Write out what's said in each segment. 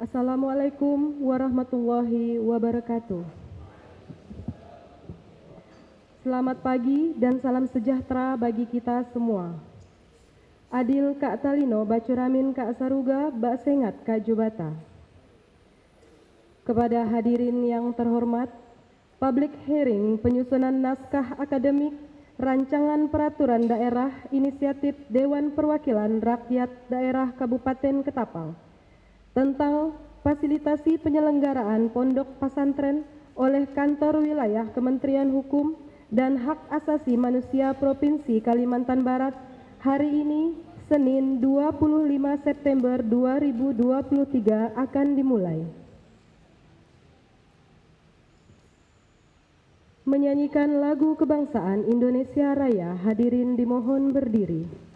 Assalamualaikum warahmatullahi wabarakatuh. Selamat pagi dan salam sejahtera bagi kita semua. Adil Kak Talino, Bacuramin Kak Saruga, Bak Sengat Kak Jubata. Kepada hadirin yang terhormat, public hearing penyusunan naskah akademik Rancangan Peraturan Daerah Inisiatif Dewan Perwakilan Rakyat Daerah Kabupaten Ketapang tentang fasilitasi penyelenggaraan pondok pesantren oleh Kantor Wilayah Kementerian Hukum dan Hak Asasi Manusia Provinsi Kalimantan Barat hari ini, Senin 25 September 2023 akan dimulai. Menyanyikan lagu kebangsaan Indonesia Raya, hadirin dimohon berdiri.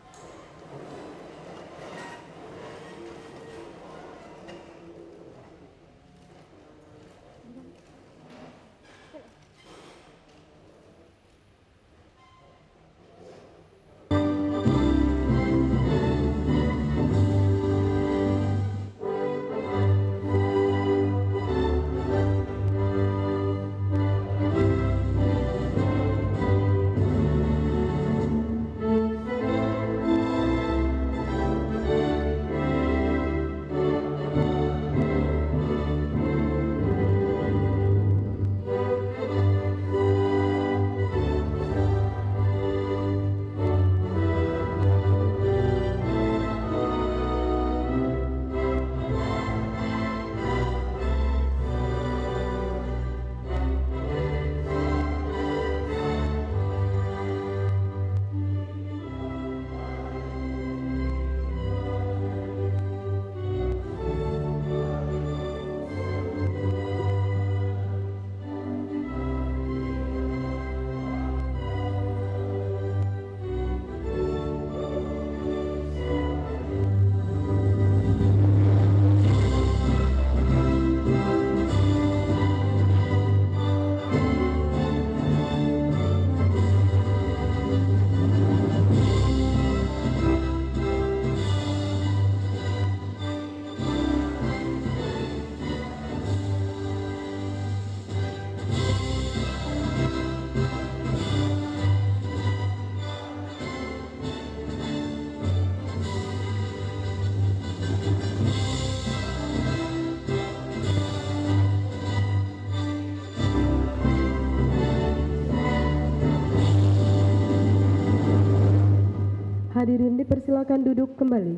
Hadirin dipersilakan duduk kembali.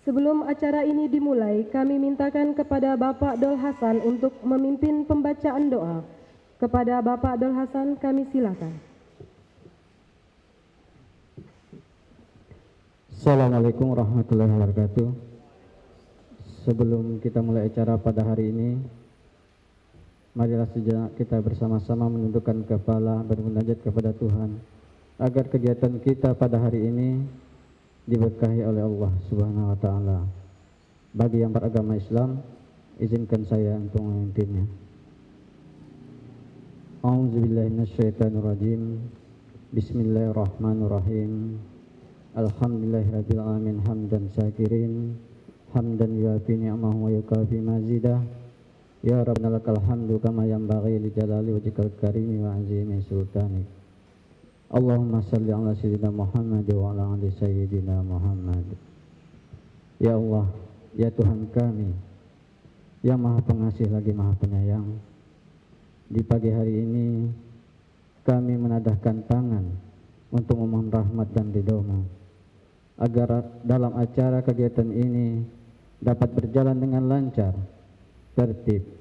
Sebelum acara ini dimulai, kami mintakan kepada Bapak Dol Hasan untuk memimpin pembacaan doa. Kepada Bapak Dol Hasan kami silakan. Assalamualaikum warahmatullahi wabarakatuh. Sebelum kita mulai acara pada hari ini, marilah sejenak kita bersama-sama menundukkan kepala bermunajat kepada Tuhan agar kegiatan kita pada hari ini diberkahi oleh Allah Subhanahu wa taala. Bagi yang beragama Islam, izinkan saya untuk memimpinnya. A'udzubillahi minasyaitonirrajim. Bismillahirrahmanirrahim. Alhamdulillahirabbil alamin hamdan syakirin, hamdan yuafi ni'amahu wa yukafi mazidah. Ya Rabbana lakal hamdu kama yanbaghi li jalali wajhikal karimi wa azimi sultanik. Allahumma salli ala sayyidina Muhammad wa ala ali sayyidina Muhammad. Ya Allah, ya Tuhan kami yang Maha Pengasih lagi Maha Penyayang, di pagi hari ini kami menadahkan tangan untuk memohon rahmat dan ridho-Mu agar dalam acara kegiatan ini dapat berjalan dengan lancar, tertib,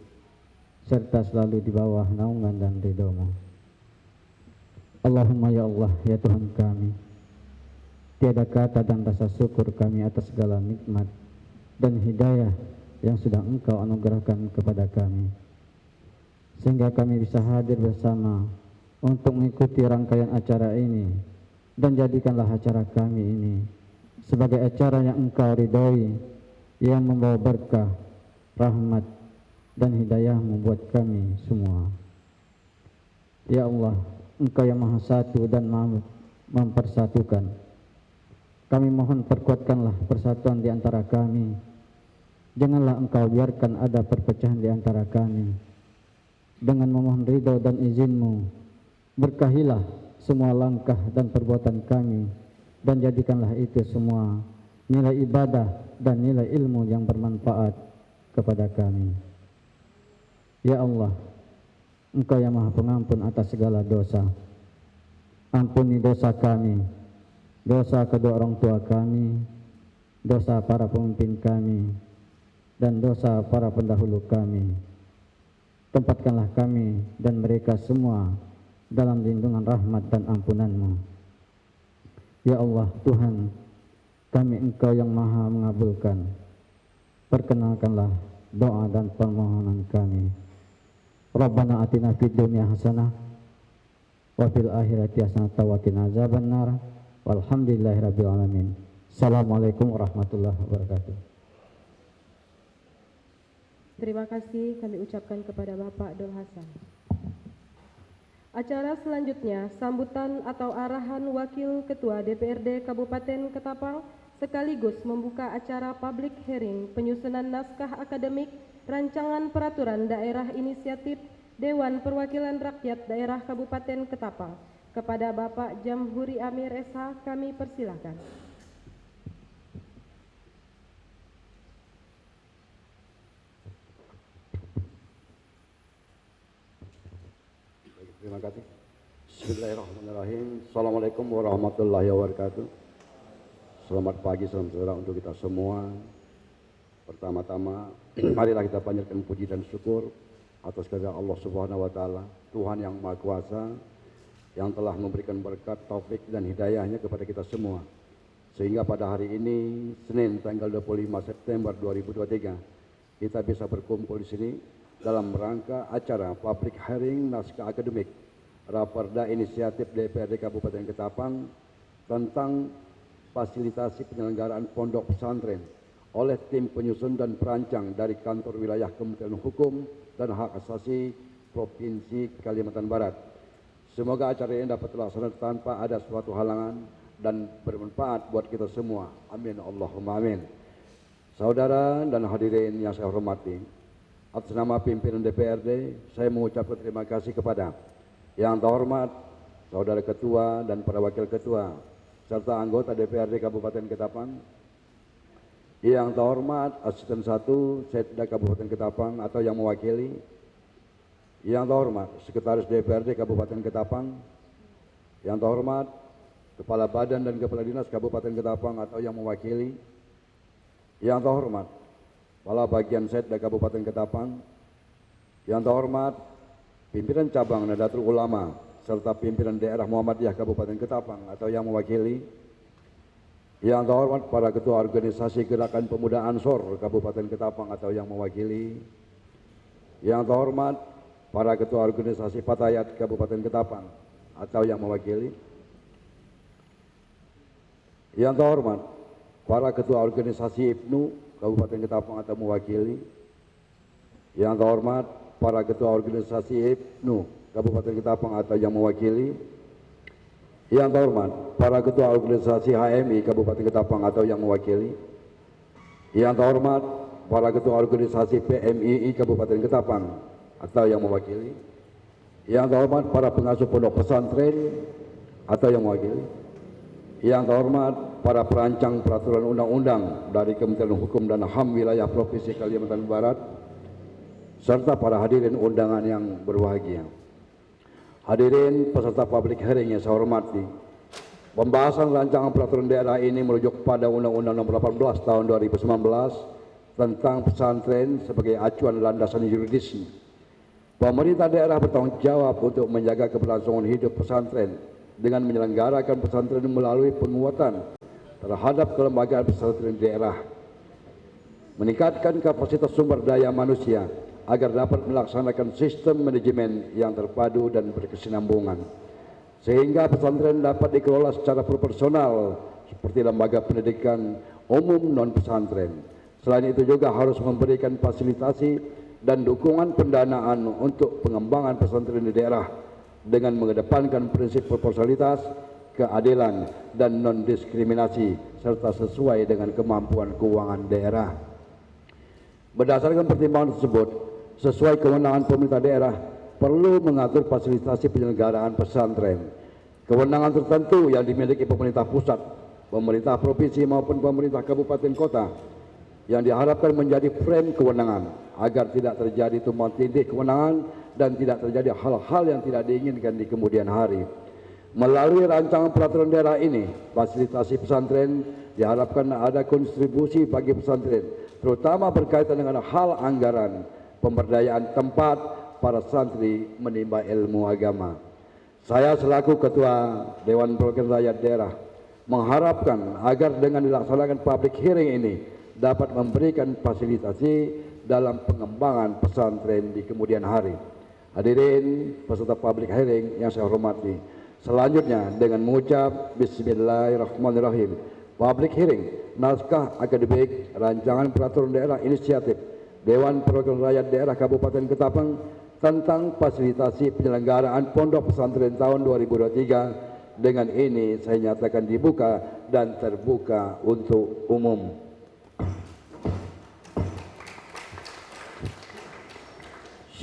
serta selalu di bawah naungan dan ridho-Mu. Allahumma ya Allah, ya Tuhan kami, tiada kata dan rasa syukur kami atas segala nikmat dan hidayah yang sudah Engkau anugerahkan kepada kami, sehingga kami bisa hadir bersama untuk mengikuti rangkaian acara ini, dan jadikanlah acara kami ini sebagai acara yang Engkau ridhoi, yang membawa berkah, rahmat, dan hidayah-Mu buat kami semua. Ya Allah, Engkau yang Maha Satu dan Maha mempersatukan. Kami mohon perkuatkanlah persatuan di antara kami. Janganlah Engkau biarkan ada perpecahan di antara kami. Dengan memohon ridho dan izin-Mu, berkahilah semua langkah dan perbuatan kami, dan jadikanlah itu semua nilai ibadah dan nilai ilmu yang bermanfaat kepada kami. Ya Allah, Engkau yang Maha Pengampun atas segala dosa. Ampuni dosa kami, dosa kedua orang tua kami, dosa para pemimpin kami, dan dosa para pendahulu kami. Tempatkanlah kami dan mereka semua dalam lindungan rahmat dan ampunan-Mu. Ya Allah Tuhan, kami Engkau yang Maha mengabulkan. Perkenalkanlah doa dan permohonan kami. Rabbana atina fid dunya hasanah wa fil akhirati hasanah wa qina azabannar. Walhamdulillahirabbil alamin. Assalamualaikum warahmatullahi wabarakatuh. Terima kasih kami ucapkan kepada Bapak Dul Hasan. Acara selanjutnya sambutan atau arahan Wakil Ketua DPRD Kabupaten Ketapang sekaligus membuka acara public hearing penyusunan naskah akademik Rancangan Peraturan Daerah Inisiatif Dewan Perwakilan Rakyat Daerah Kabupaten Ketapang. Kepada Bapak Jamhuri Amir SH kami persilahkan. Terima kasih. Bismillahirrahmanirrahim. Assalamualaikum warahmatullahi wabarakatuh. Selamat pagi, salam sejahtera untuk kita semua. Pertama-tama, marilah kita panjatkan puji dan syukur atas kehadirat Allah Subhanahu wa taala, Tuhan yang Maha Kuasa, yang telah memberikan berkat, taufik dan hidayahnya kepada kita semua. Sehingga pada hari ini, Senin tanggal 25 September 2023, kita bisa berkumpul di sini dalam rangka acara public hearing naskah akademik Raperda Inisiatif DPRD Kabupaten Ketapang tentang fasilitasi penyelenggaraan pondok pesantren oleh tim penyusun dan perancang dari kantor wilayah Kementerian Hukum dan Hak Asasi Provinsi Kalimantan Barat. Semoga acara ini dapat terlaksana tanpa ada suatu halangan dan bermanfaat buat kita semua. Amin Allahumma amin. Saudara dan hadirin yang saya hormati, atas nama pimpinan DPRD, saya mengucapkan terima kasih kepada yang terhormat Saudara Ketua dan para Wakil Ketua serta anggota DPRD Kabupaten Ketapang, yang terhormat Asisten 1 Setda Kabupaten Ketapang atau yang mewakili, yang terhormat Sekretaris DPRD Kabupaten Ketapang, yang terhormat Kepala Badan dan Kepala Dinas Kabupaten Ketapang atau yang mewakili, yang terhormat Kepala Bagian Setda Kabupaten Ketapang, yang terhormat pimpinan cabang Nahdlatul Ulama serta pimpinan daerah Muhammadiyah Kabupaten Ketapang atau yang mewakili, yang terhormat para ketua organisasi Gerakan Pemuda Ansor Kabupaten Ketapang atau yang mewakili, yang terhormat para ketua organisasi Fatayat Kabupaten Ketapang atau yang mewakili, yang terhormat para ketua organisasi IPNU Kabupaten Ketapang atau mewakili, yang terhormat para ketua organisasi IPNU Kabupaten Ketapang atau yang mewakili, yang terhormat para ketua organisasi HMI Kabupaten Ketapang atau yang mewakili, yang terhormat para ketua organisasi PMII Kabupaten Ketapang atau yang mewakili, yang terhormat para pengasuh pondok pesantren atau yang mewakili, yang terhormat para perancang peraturan undang-undang dari Kementerian Hukum dan HAM wilayah Provinsi Kalimantan Barat, serta para hadirin undangan yang berbahagia. Hadirin peserta public hearing yang saya hormati, pembahasan rancangan peraturan daerah ini merujuk pada Undang-Undang Nomor 18 Tahun 2019 tentang pesantren sebagai acuan landasan yuridis. Pemerintah daerah bertanggung jawab untuk menjaga keberlangsungan hidup pesantren dengan menyelenggarakan pesantren melalui penguatan terhadap kelembagaan pesantren daerah, meningkatkan kapasitas sumber daya manusia agar dapat melaksanakan sistem manajemen yang terpadu dan berkesinambungan, sehingga pesantren dapat dikelola secara proporsional seperti lembaga pendidikan umum non pesantren. Selain itu juga harus memberikan fasilitasi dan dukungan pendanaan untuk pengembangan pesantren di daerah dengan mengedepankan prinsip proporsionalitas, keadilan, dan non-diskriminasi serta sesuai dengan kemampuan keuangan daerah. Berdasarkan pertimbangan tersebut, sesuai kewenangan pemerintah daerah perlu mengatur fasilitasi penyelenggaraan pesantren. Kewenangan tertentu yang dimiliki pemerintah pusat, pemerintah provinsi maupun pemerintah kabupaten kota yang diharapkan menjadi frame kewenangan agar tidak terjadi tumpang tindih kewenangan dan tidak terjadi hal-hal yang tidak diinginkan di kemudian hari. Melalui rancangan peraturan daerah ini, fasilitasi pesantren diharapkan ada kontribusi bagi pesantren, terutama berkaitan dengan hal anggaran, pemberdayaan tempat para santri menimba ilmu agama. Saya selaku Ketua Dewan Perwakilan Rakyat Daerah mengharapkan agar dengan dilaksanakan public hearing ini dapat memberikan fasilitasi dalam pengembangan pesantren di kemudian hari. Hadirin peserta public hearing yang saya hormati, selanjutnya dengan mengucap Bismillahirrahmanirrahim, public hearing naskah akademik rancangan peraturan daerah inisiatif Dewan Perwakilan Rakyat Daerah Kabupaten Ketapang tentang fasilitasi penyelenggaraan pondok pesantren tahun 2023 dengan ini saya nyatakan dibuka dan terbuka untuk umum.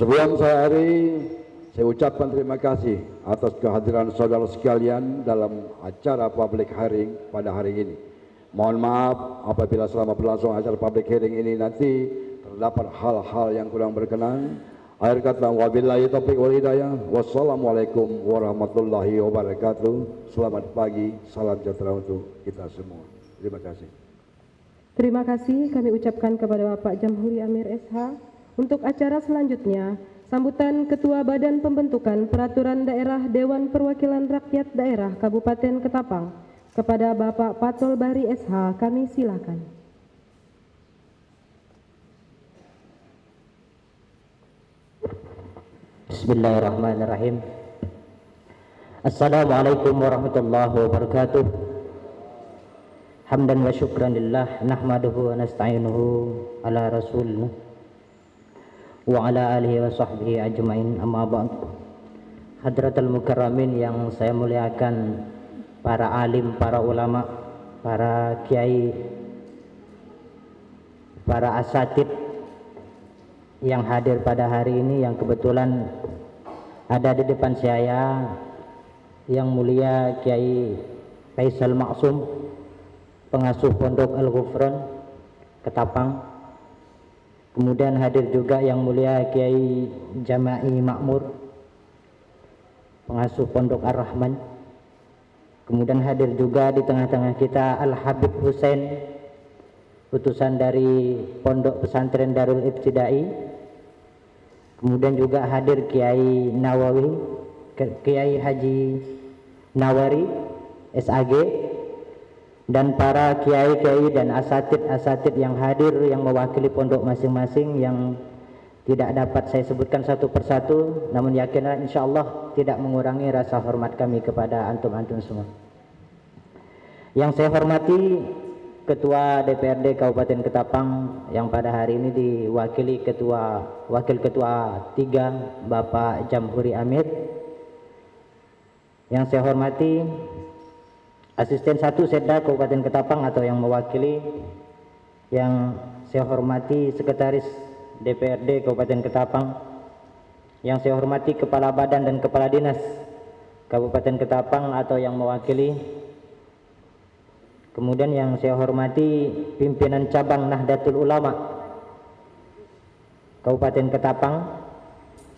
Sebelum saya akhiri, saya ucapkan terima kasih atas kehadiran saudara sekalian dalam acara public hearing pada hari ini. Mohon maaf apabila selama berlangsung acara public hearing ini nanti terdapat hal-hal yang kurang berkenan. Akhir kata, wabillahi taufiq wal hidayah. Wassalamualaikum warahmatullahi wabarakatuh. Selamat pagi, salam sejahtera untuk kita semua. Terima kasih. Terima kasih kami ucapkan kepada Bapak Jamhuri Amir SH. Untuk acara selanjutnya, sambutan Ketua Badan Pembentukan Peraturan Daerah Dewan Perwakilan Rakyat Daerah Kabupaten Ketapang kepada Bapak Patul Bari SH, kami silakan. Bismillahirrahmanirrahim. Assalamualaikum warahmatullahi wabarakatuh. Hamdan wa syukran lillah, nahmaduhu wa nasta'inuhu ala rasulina wa ala alihi wa sahbihi ajma'in, amma ba'd. Hadratul mukarramin yang saya muliakan, para alim, para ulama, para kiai, para asatid yang hadir pada hari ini, yang kebetulan ada di depan saya, yang mulia Kiai Faisal Maksum, pengasuh Pondok Al-Ghufran Ketapang. Kemudian hadir juga yang mulia Kiai Jama'i Makmur, pengasuh Pondok Ar-Rahman. Kemudian hadir juga di tengah-tengah kita Al-Habib Hussein, utusan dari Pondok Pesantren Darul Ibtidai. Kemudian juga hadir Kiai Nawawi, Kiai Haji Nawari SAG, dan para kiai-kiai dan asatid yang hadir yang mewakili pondok masing-masing yang tidak dapat saya sebutkan satu persatu, namun yakinlah insyaallah tidak mengurangi rasa hormat kami kepada antum-antum semua. Yang saya hormati Ketua DPRD Kabupaten Ketapang yang pada hari ini diwakili Wakil Ketua 3 Bapak Jamhuri Amir. Yang saya hormati Asisten 1 Setda Kabupaten Ketapang atau yang mewakili. Yang saya hormati Sekretaris DPRD Kabupaten Ketapang. Yang saya hormati Kepala Badan dan Kepala Dinas Kabupaten Ketapang atau yang mewakili. Kemudian yang saya hormati pimpinan cabang Nahdlatul Ulama Kabupaten Ketapang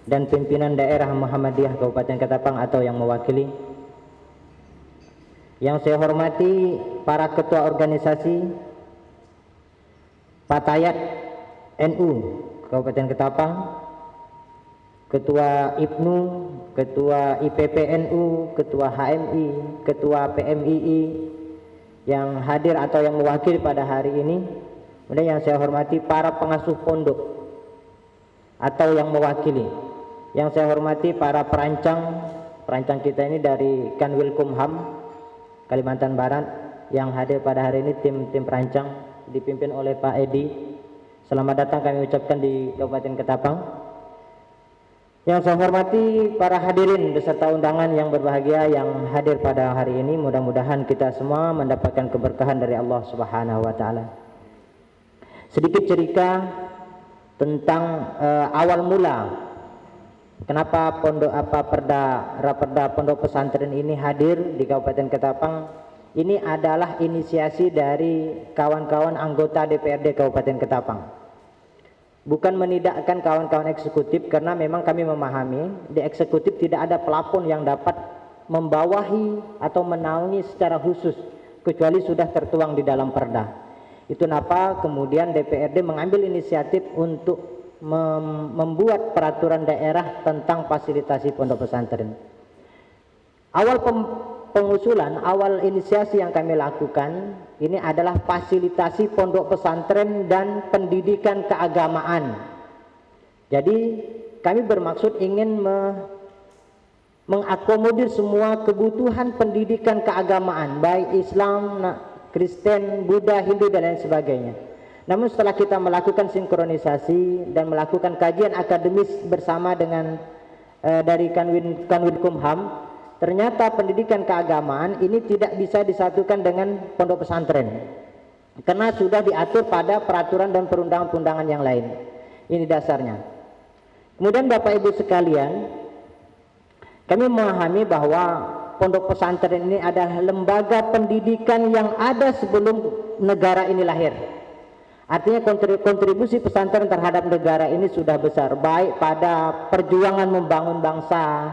dan pimpinan daerah Muhammadiyah Kabupaten Ketapang atau yang mewakili. Yang saya hormati para ketua organisasi Patayat NU Kabupaten Ketapang, Ketua IPNU, Ketua IPPNU, Ketua HMI, Ketua PMII yang hadir atau yang mewakili pada hari ini. Kemudian yang saya hormati para pengasuh pondok atau yang mewakili. Yang saya hormati para perancang kita ini dari Kanwilkumham Kalimantan Barat yang hadir pada hari ini, tim perancang dipimpin oleh Pak Edi. Selamat datang kami ucapkan di Kabupaten Ketapang. Yang saya hormati para hadirin beserta undangan yang berbahagia yang hadir pada hari ini, mudah-mudahan kita semua mendapatkan keberkahan dari Allah Subhanahu wa taala. Sedikit cerita tentang awal mula kenapa Raperda Pondok Pesantren ini hadir di Kabupaten Ketapang. Ini adalah inisiasi dari kawan-kawan anggota DPRD Kabupaten Ketapang. Bukan menidakkan kawan-kawan eksekutif, karena memang kami memahami di eksekutif tidak ada pelapon yang dapat membawahi atau menaungi secara khusus kecuali sudah tertuang di dalam perda. Itu kenapa kemudian DPRD mengambil inisiatif untuk membuat peraturan daerah tentang fasilitasi pondok pesantren. Awal pengusulan, awal inisiasi yang kami lakukan ini adalah fasilitasi pondok pesantren dan pendidikan keagamaan. Jadi kami bermaksud ingin mengakomodir semua kebutuhan pendidikan keagamaan, baik Islam, Kristen, Buddha, Hindu dan lain sebagainya. Namun setelah kita melakukan sinkronisasi dan melakukan kajian akademis bersama dengan dari Kanwilkumham, ternyata pendidikan keagamaan ini tidak bisa disatukan dengan pondok pesantren karena sudah diatur pada peraturan dan perundang-undangan yang lain. Ini dasarnya. Kemudian Bapak Ibu sekalian, kami memahami bahwa pondok pesantren ini adalah lembaga pendidikan yang ada sebelum negara ini lahir. Artinya kontribusi pesantren terhadap negara ini sudah besar, baik pada perjuangan membangun bangsa,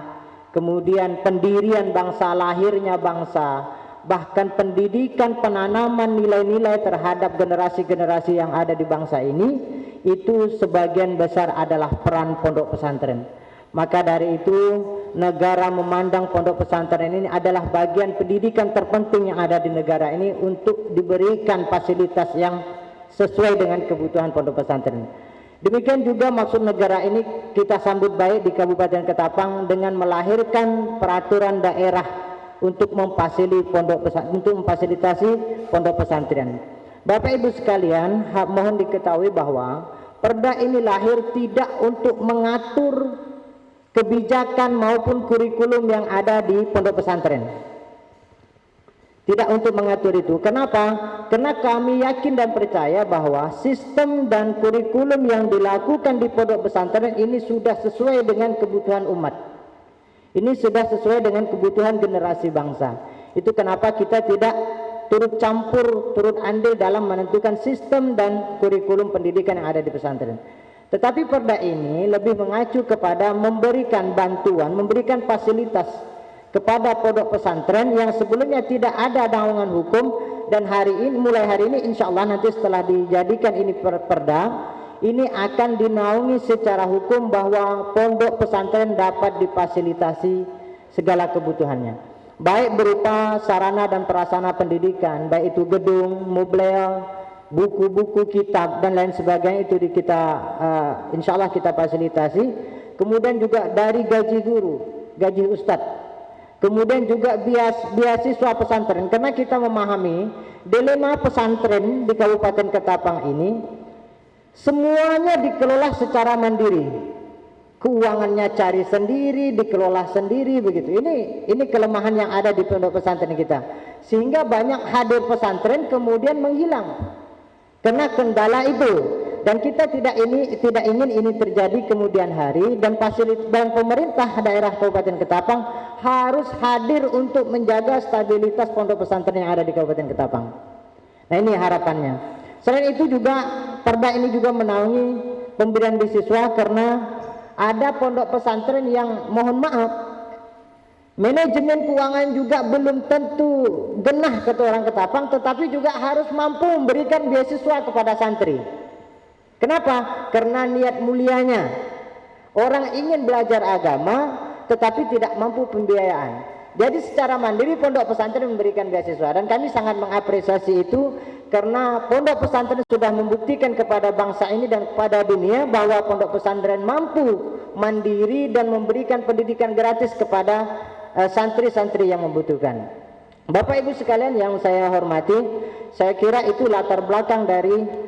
kemudian pendirian bangsa, lahirnya bangsa, bahkan pendidikan penanaman nilai-nilai terhadap generasi-generasi yang ada di bangsa ini, itu sebagian besar adalah peran pondok pesantren. Maka dari itu negara memandang pondok pesantren ini adalah bagian pendidikan terpenting yang ada di negara ini untuk diberikan fasilitas yang sesuai dengan kebutuhan pondok pesantren. Demikian juga maksud negara ini kita sambut baik di Kabupaten Ketapang dengan melahirkan peraturan daerah untuk memfasilitasi pondok pesantren. Bapak Ibu sekalian, mohon diketahui bahwa perda ini lahir tidak untuk mengatur kebijakan maupun kurikulum yang ada di pondok pesantren. Tidak untuk mengatur itu. Kenapa? Karena kami yakin dan percaya bahwa sistem dan kurikulum yang dilakukan di pondok pesantren ini sudah sesuai dengan kebutuhan umat. Ini sudah sesuai dengan kebutuhan generasi bangsa. Itu kenapa kita tidak turut campur, turut andil dalam menentukan sistem dan kurikulum pendidikan yang ada di pesantren. Tetapi perda ini lebih mengacu kepada memberikan bantuan, memberikan fasilitas kepada pondok pesantren yang sebelumnya tidak ada naungan hukum, dan mulai hari ini insya Allah nanti setelah dijadikan ini perda, ini akan dinaungi secara hukum bahwa pondok pesantren dapat difasilitasi segala kebutuhannya, baik berupa sarana dan prasarana pendidikan, baik itu gedung, mobil, buku-buku, kitab dan lain sebagainya, itu kita insya Allah kita fasilitasi. Kemudian juga dari gaji guru, gaji ustadz, kemudian juga beasiswa pesantren, karena kita memahami dilema pesantren di Kabupaten Ketapang ini semuanya dikelola secara mandiri, keuangannya cari sendiri, dikelola sendiri begitu. Ini kelemahan yang ada di pondok pesantren kita, sehingga banyak hadir pesantren kemudian menghilang karena kendala itu. Dan kita tidak ingin ini terjadi kemudian hari, dan pemerintah daerah Kabupaten Ketapang harus hadir untuk menjaga stabilitas pondok pesantren yang ada di Kabupaten Ketapang. Nah, ini harapannya. Selain itu juga perda ini juga menaungi pemberian beasiswa, karena ada pondok pesantren yang mohon maaf manajemen keuangan juga belum tentu genah ke orang Ketapang, tetapi juga harus mampu memberikan beasiswa kepada santri. Kenapa? Karena niat mulianya orang ingin belajar agama tetapi tidak mampu pembiayaan. Jadi secara mandiri pondok pesantren memberikan beasiswa, dan kami sangat mengapresiasi itu, karena pondok pesantren sudah membuktikan kepada bangsa ini dan kepada dunia bahwa pondok pesantren mampu mandiri dan memberikan pendidikan gratis kepada santri-santri yang membutuhkan. Bapak Ibu sekalian yang saya hormati, saya kira itu latar belakang dari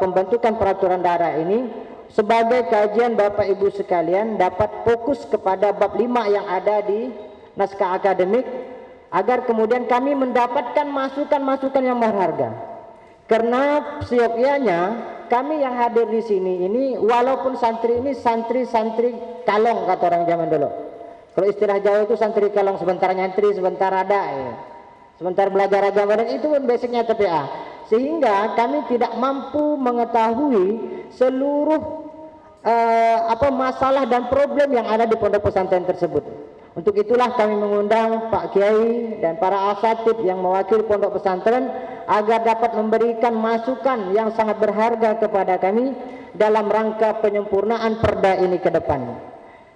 pembentukan peraturan daerah ini, sebagai kajian Bapak Ibu sekalian dapat fokus kepada bab 5 yang ada di naskah akademik, agar kemudian kami mendapatkan masukan-masukan yang berharga. Karena seyogyanya kami yang hadir di sini ini, walaupun santri ini santri kalong kata orang zaman dulu. Kalau istilah Jawa itu santri kalong, sebentar nyantri, sebentar ada, ya. Sebentar belajar agama, dan itu pun basicnya TPA. Sehingga kami tidak mampu mengetahui seluruh masalah dan problem yang ada di pondok pesantren tersebut. Untuk itulah kami mengundang Pak Kiai dan para asatid yang mewakili pondok pesantren agar dapat memberikan masukan yang sangat berharga kepada kami dalam rangka penyempurnaan perda ini ke depan.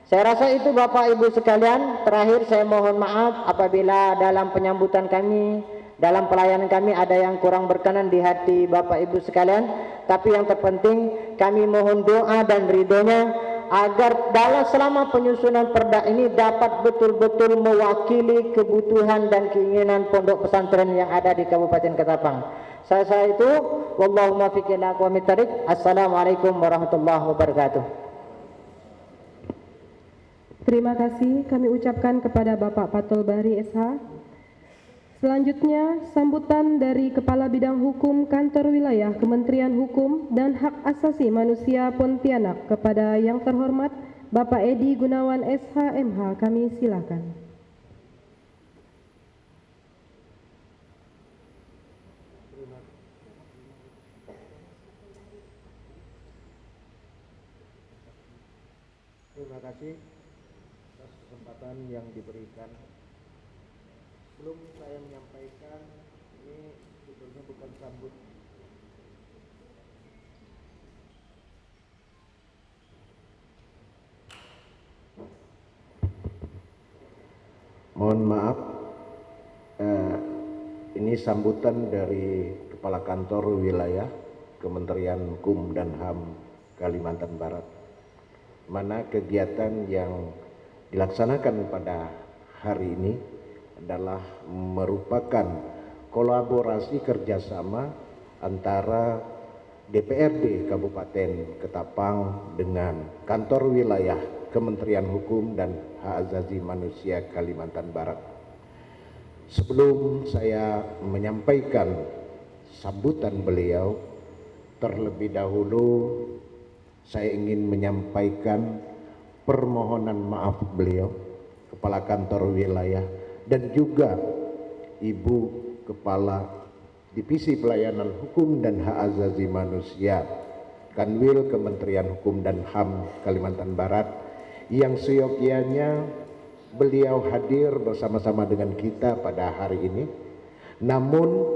Saya rasa itu Bapak Ibu sekalian. Terakhir saya mohon maaf apabila dalam penyambutan kami, dalam pelayanan kami ada yang kurang berkenan di hati Bapak Ibu sekalian. Tapi yang terpenting kami mohon doa dan ridhonya agar selama penyusunan perda ini dapat betul-betul mewakili kebutuhan dan keinginan pondok pesantren yang ada di Kabupaten Ketapang. Saya itu, wallahu muwaffiq ila aqwamit thoriq. Assalamualaikum warahmatullahi wabarakatuh. Terima kasih kami ucapkan kepada Bapak Fathul Bari SH. Selanjutnya, sambutan dari Kepala Bidang Hukum Kantor Wilayah Kementerian Hukum dan Hak Asasi Manusia Pontianak kepada yang terhormat Bapak Edi Gunawan SH MH. Kami silakan. Terima kasih atas kesempatan yang diberikan. Sebelum saya menyampaikan, ini sebetulnya bukan sambut. Mohon maaf, ini sambutan dari Kepala Kantor Wilayah Kementerian Hukum dan HAM Kalimantan Barat, mana kegiatan yang dilaksanakan pada hari ini adalah merupakan kolaborasi kerjasama antara DPRD Kabupaten Ketapang dengan Kantor Wilayah Kementerian Hukum dan Hak Asasi Manusia Kalimantan Barat. Sebelum saya menyampaikan sambutan beliau, terlebih dahulu saya ingin menyampaikan permohonan maaf beliau, Kepala Kantor Wilayah, dan juga Ibu Kepala Divisi Pelayanan Hukum dan Hak Asasi Manusia Kanwil Kementerian Hukum dan HAM Kalimantan Barat, yang seyogyanya beliau hadir bersama-sama dengan kita pada hari ini. Namun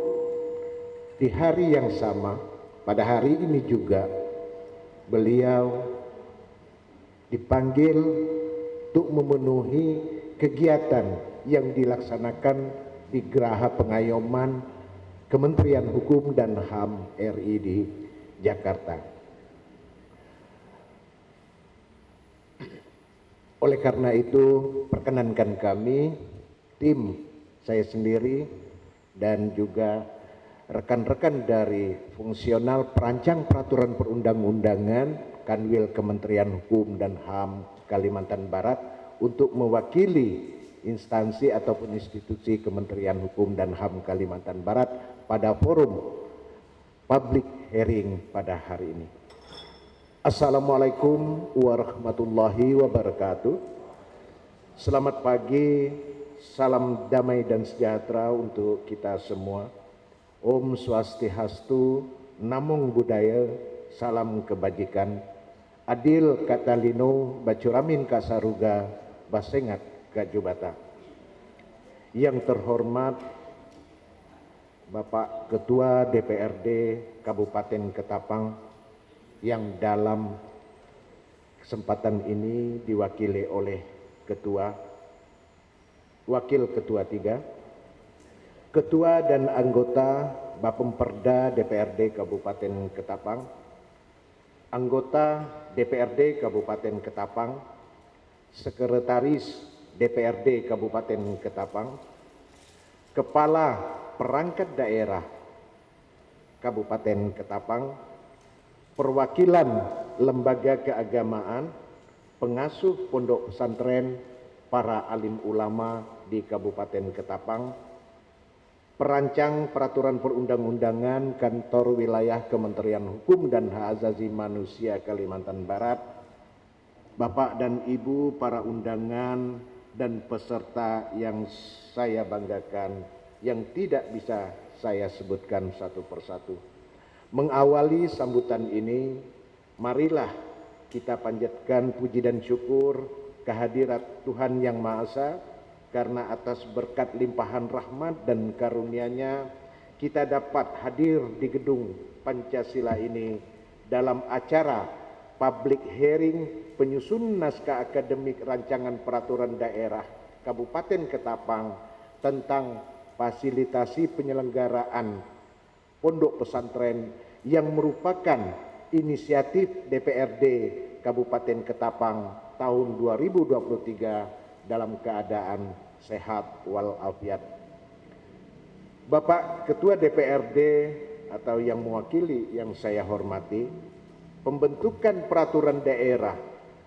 di hari yang sama, pada hari ini juga beliau dipanggil untuk memenuhi kegiatan yang dilaksanakan di Geraha Pengayoman Kementerian Hukum dan HAM RI di Jakarta. Oleh karena itu, perkenankan kami, tim saya sendiri dan juga rekan-rekan dari fungsional perancang peraturan perundang-undangan Kanwil Kementerian Hukum dan HAM Kalimantan Barat untuk mewakili instansi ataupun institusi Kementerian Hukum dan HAM Kalimantan Barat pada forum public hearing pada hari ini. Assalamualaikum warahmatullahi wabarakatuh. Selamat pagi, salam damai dan sejahtera untuk kita semua. Om Swastiastu, Namo Buddhaya, salam kebajikan. Adil Katalino, Bacuramin Kasaruga, Basengat Kajubata. Yang terhormat Bapak Ketua DPRD Kabupaten Ketapang, yang dalam kesempatan ini diwakili oleh Wakil Ketua 3, Ketua dan anggota Bapemperda DPRD Kabupaten Ketapang, anggota DPRD Kabupaten Ketapang, Sekretaris DPRD Kabupaten Ketapang, Kepala Perangkat Daerah Kabupaten Ketapang, perwakilan lembaga keagamaan, pengasuh pondok pesantren, para alim ulama di Kabupaten Ketapang, perancang peraturan perundang-undangan Kantor Wilayah Kementerian Hukum dan Hak Asasi Manusia Kalimantan Barat, Bapak dan Ibu para undangan dan peserta yang saya banggakan yang tidak bisa saya sebutkan satu persatu. Mengawali sambutan ini, marilah kita panjatkan puji dan syukur kehadirat Tuhan Yang Maha Esa, karena atas berkat limpahan rahmat dan karunia-Nya kita dapat hadir di gedung Pancasila ini dalam acara public hearing penyusun naskah akademik rancangan peraturan daerah Kabupaten Ketapang tentang fasilitasi penyelenggaraan pondok pesantren yang merupakan inisiatif DPRD Kabupaten Ketapang tahun 2023 dalam keadaan sehat walafiat. Bapak Ketua DPRD atau yang mewakili yang saya hormati, pembentukan peraturan daerah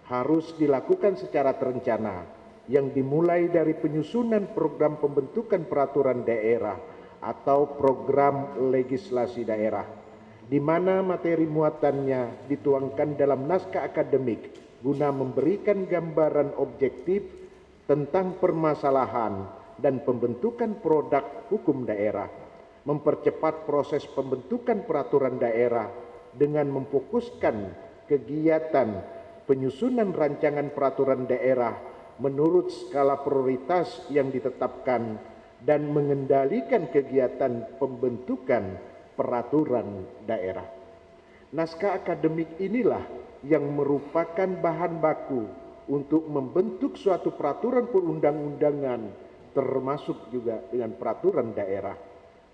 harus dilakukan secara terencana yang dimulai dari penyusunan program pembentukan peraturan daerah atau program legislasi daerah, di mana materi muatannya dituangkan dalam naskah akademik guna memberikan gambaran objektif tentang permasalahan dan pembentukan produk hukum daerah, mempercepat proses pembentukan peraturan daerah dengan memfokuskan kegiatan penyusunan rancangan peraturan daerah menurut skala prioritas yang ditetapkan dan mengendalikan kegiatan pembentukan peraturan daerah. Naskah akademik inilah yang merupakan bahan baku untuk membentuk suatu peraturan perundang-undangan, termasuk juga dengan peraturan daerah.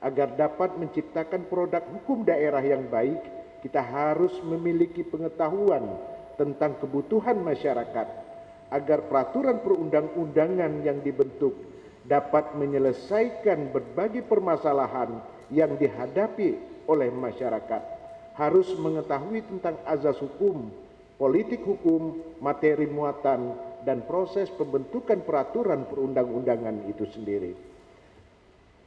Agar dapat menciptakan produk hukum daerah yang baik, kita harus memiliki pengetahuan tentang kebutuhan masyarakat, agar peraturan perundang-undangan yang dibentuk dapat menyelesaikan berbagai permasalahan yang dihadapi oleh masyarakat. Harus mengetahui tentang azas hukum, politik hukum, materi muatan, dan proses pembentukan peraturan perundang-undangan itu sendiri.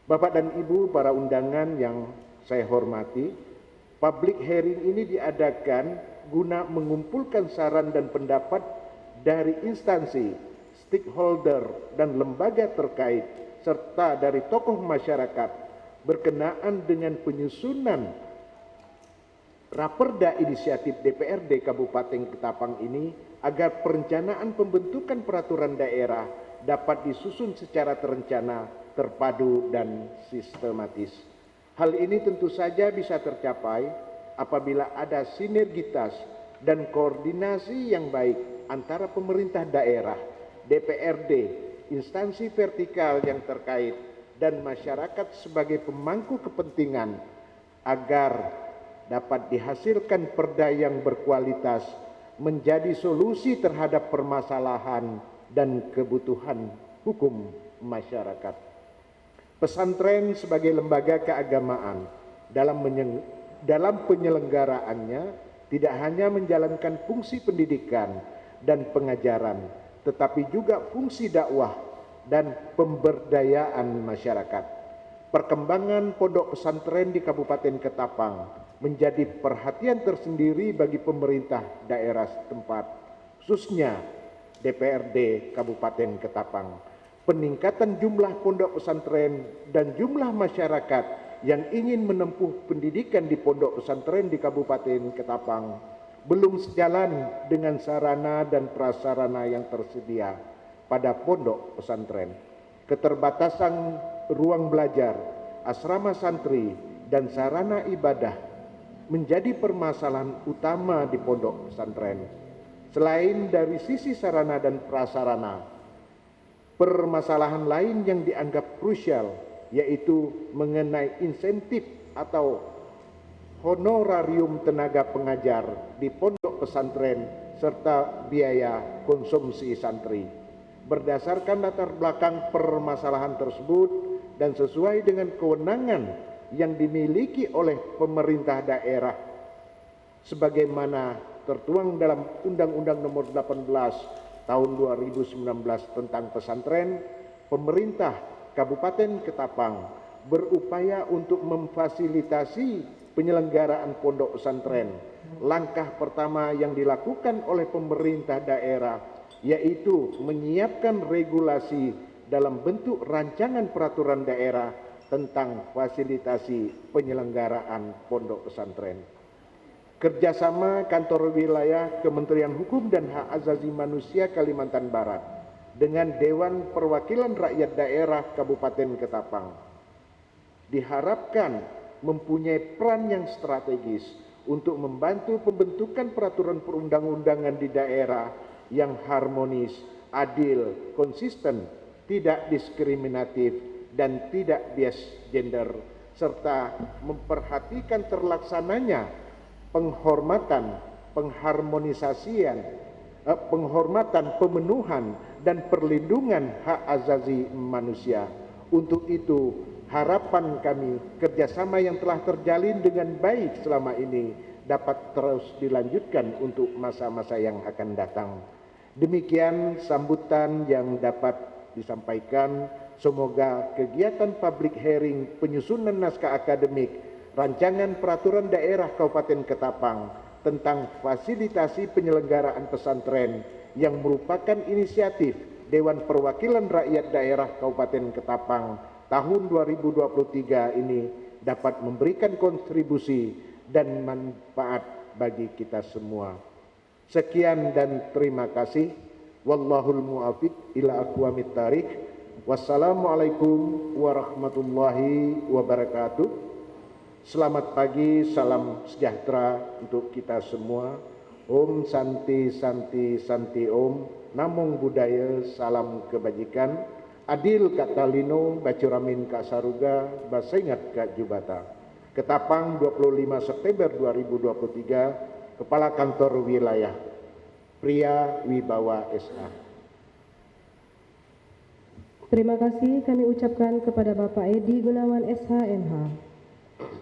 Bapak dan Ibu para undangan yang saya hormati, public hearing ini diadakan guna mengumpulkan saran dan pendapat dari instansi, stakeholder, dan lembaga terkait, serta dari tokoh masyarakat berkenaan dengan penyusunan Raperda inisiatif DPRD Kabupaten Ketapang ini, agar perencanaan pembentukan peraturan daerah dapat disusun secara terencana, terpadu, dan sistematis. Hal ini tentu saja bisa tercapai apabila ada sinergitas dan koordinasi yang baik antara pemerintah daerah, DPRD, instansi vertikal yang terkait, dan masyarakat sebagai pemangku kepentingan, agar dapat dihasilkan perda yang berkualitas menjadi solusi terhadap permasalahan dan kebutuhan hukum masyarakat. Pesantren sebagai lembaga keagamaan dalam penyelenggaraannya tidak hanya menjalankan fungsi pendidikan dan pengajaran, tetapi juga fungsi dakwah dan pemberdayaan masyarakat. Perkembangan pondok pesantren di Kabupaten Ketapang menjadi perhatian tersendiri bagi pemerintah daerah setempat, khususnya DPRD Kabupaten Ketapang. Peningkatan jumlah pondok pesantren dan jumlah masyarakat yang ingin menempuh pendidikan di pondok pesantren di Kabupaten Ketapang belum sejalan dengan sarana dan prasarana yang tersedia pada pondok pesantren. Keterbatasan ruang belajar, asrama santri, dan sarana ibadah menjadi permasalahan utama di pondok pesantren. Selain dari sisi sarana dan prasarana, permasalahan lain yang dianggap krusial yaitu mengenai insentif atau honorarium tenaga pengajar di pondok pesantren serta biaya konsumsi santri. Berdasarkan latar belakang permasalahan tersebut dan sesuai dengan kewenangan yang dimiliki oleh pemerintah daerah sebagaimana tertuang dalam Undang-Undang Nomor 18 Tahun 2019 tentang pesantren, pemerintah Kabupaten Ketapang berupaya untuk memfasilitasi penyelenggaraan pondok pesantren. Langkah pertama yang dilakukan oleh pemerintah daerah yaitu menyiapkan regulasi dalam bentuk rancangan peraturan daerah tentang fasilitasi penyelenggaraan pondok pesantren. Kerjasama Kantor Wilayah Kementerian Hukum dan Hak Asasi Manusia Kalimantan Barat dengan Dewan Perwakilan Rakyat Daerah Kabupaten Ketapang diharapkan mempunyai peran yang strategis untuk membantu pembentukan peraturan perundang-undangan di daerah yang harmonis, adil, konsisten, tidak diskriminatif, dan tidak bias gender, serta memperhatikan terlaksananya penghormatan, penghormatan, pemenuhan, dan perlindungan hak asasi manusia. Untuk itu, harapan kami kerjasama yang telah terjalin dengan baik selama ini dapat terus dilanjutkan untuk masa-masa yang akan datang. Demikian sambutan yang dapat disampaikan. Semoga kegiatan public hearing penyusunan naskah akademik rancangan peraturan daerah Kabupaten Ketapang tentang fasilitasi penyelenggaraan pesantren yang merupakan inisiatif Dewan Perwakilan Rakyat Daerah Kabupaten Ketapang tahun 2023 ini dapat memberikan kontribusi dan manfaat bagi kita semua. Sekian dan terima kasih. Wallahul muwaffiq ila aqwamit thariq. Wassalamualaikum warahmatullahi wabarakatuh. Selamat pagi, salam sejahtera untuk kita semua. Om Santi Santi Santi Om. Namung Budaya, salam kebajikan. Adil Katalino, Bacuramin Kasaruga, Basengat Kak Jubata. Ketapang 25 September 2023, Kepala Kantor Wilayah, Pria Wibawa SA. Terima kasih kami ucapkan kepada Bapak Edi Gunawan SH.MH.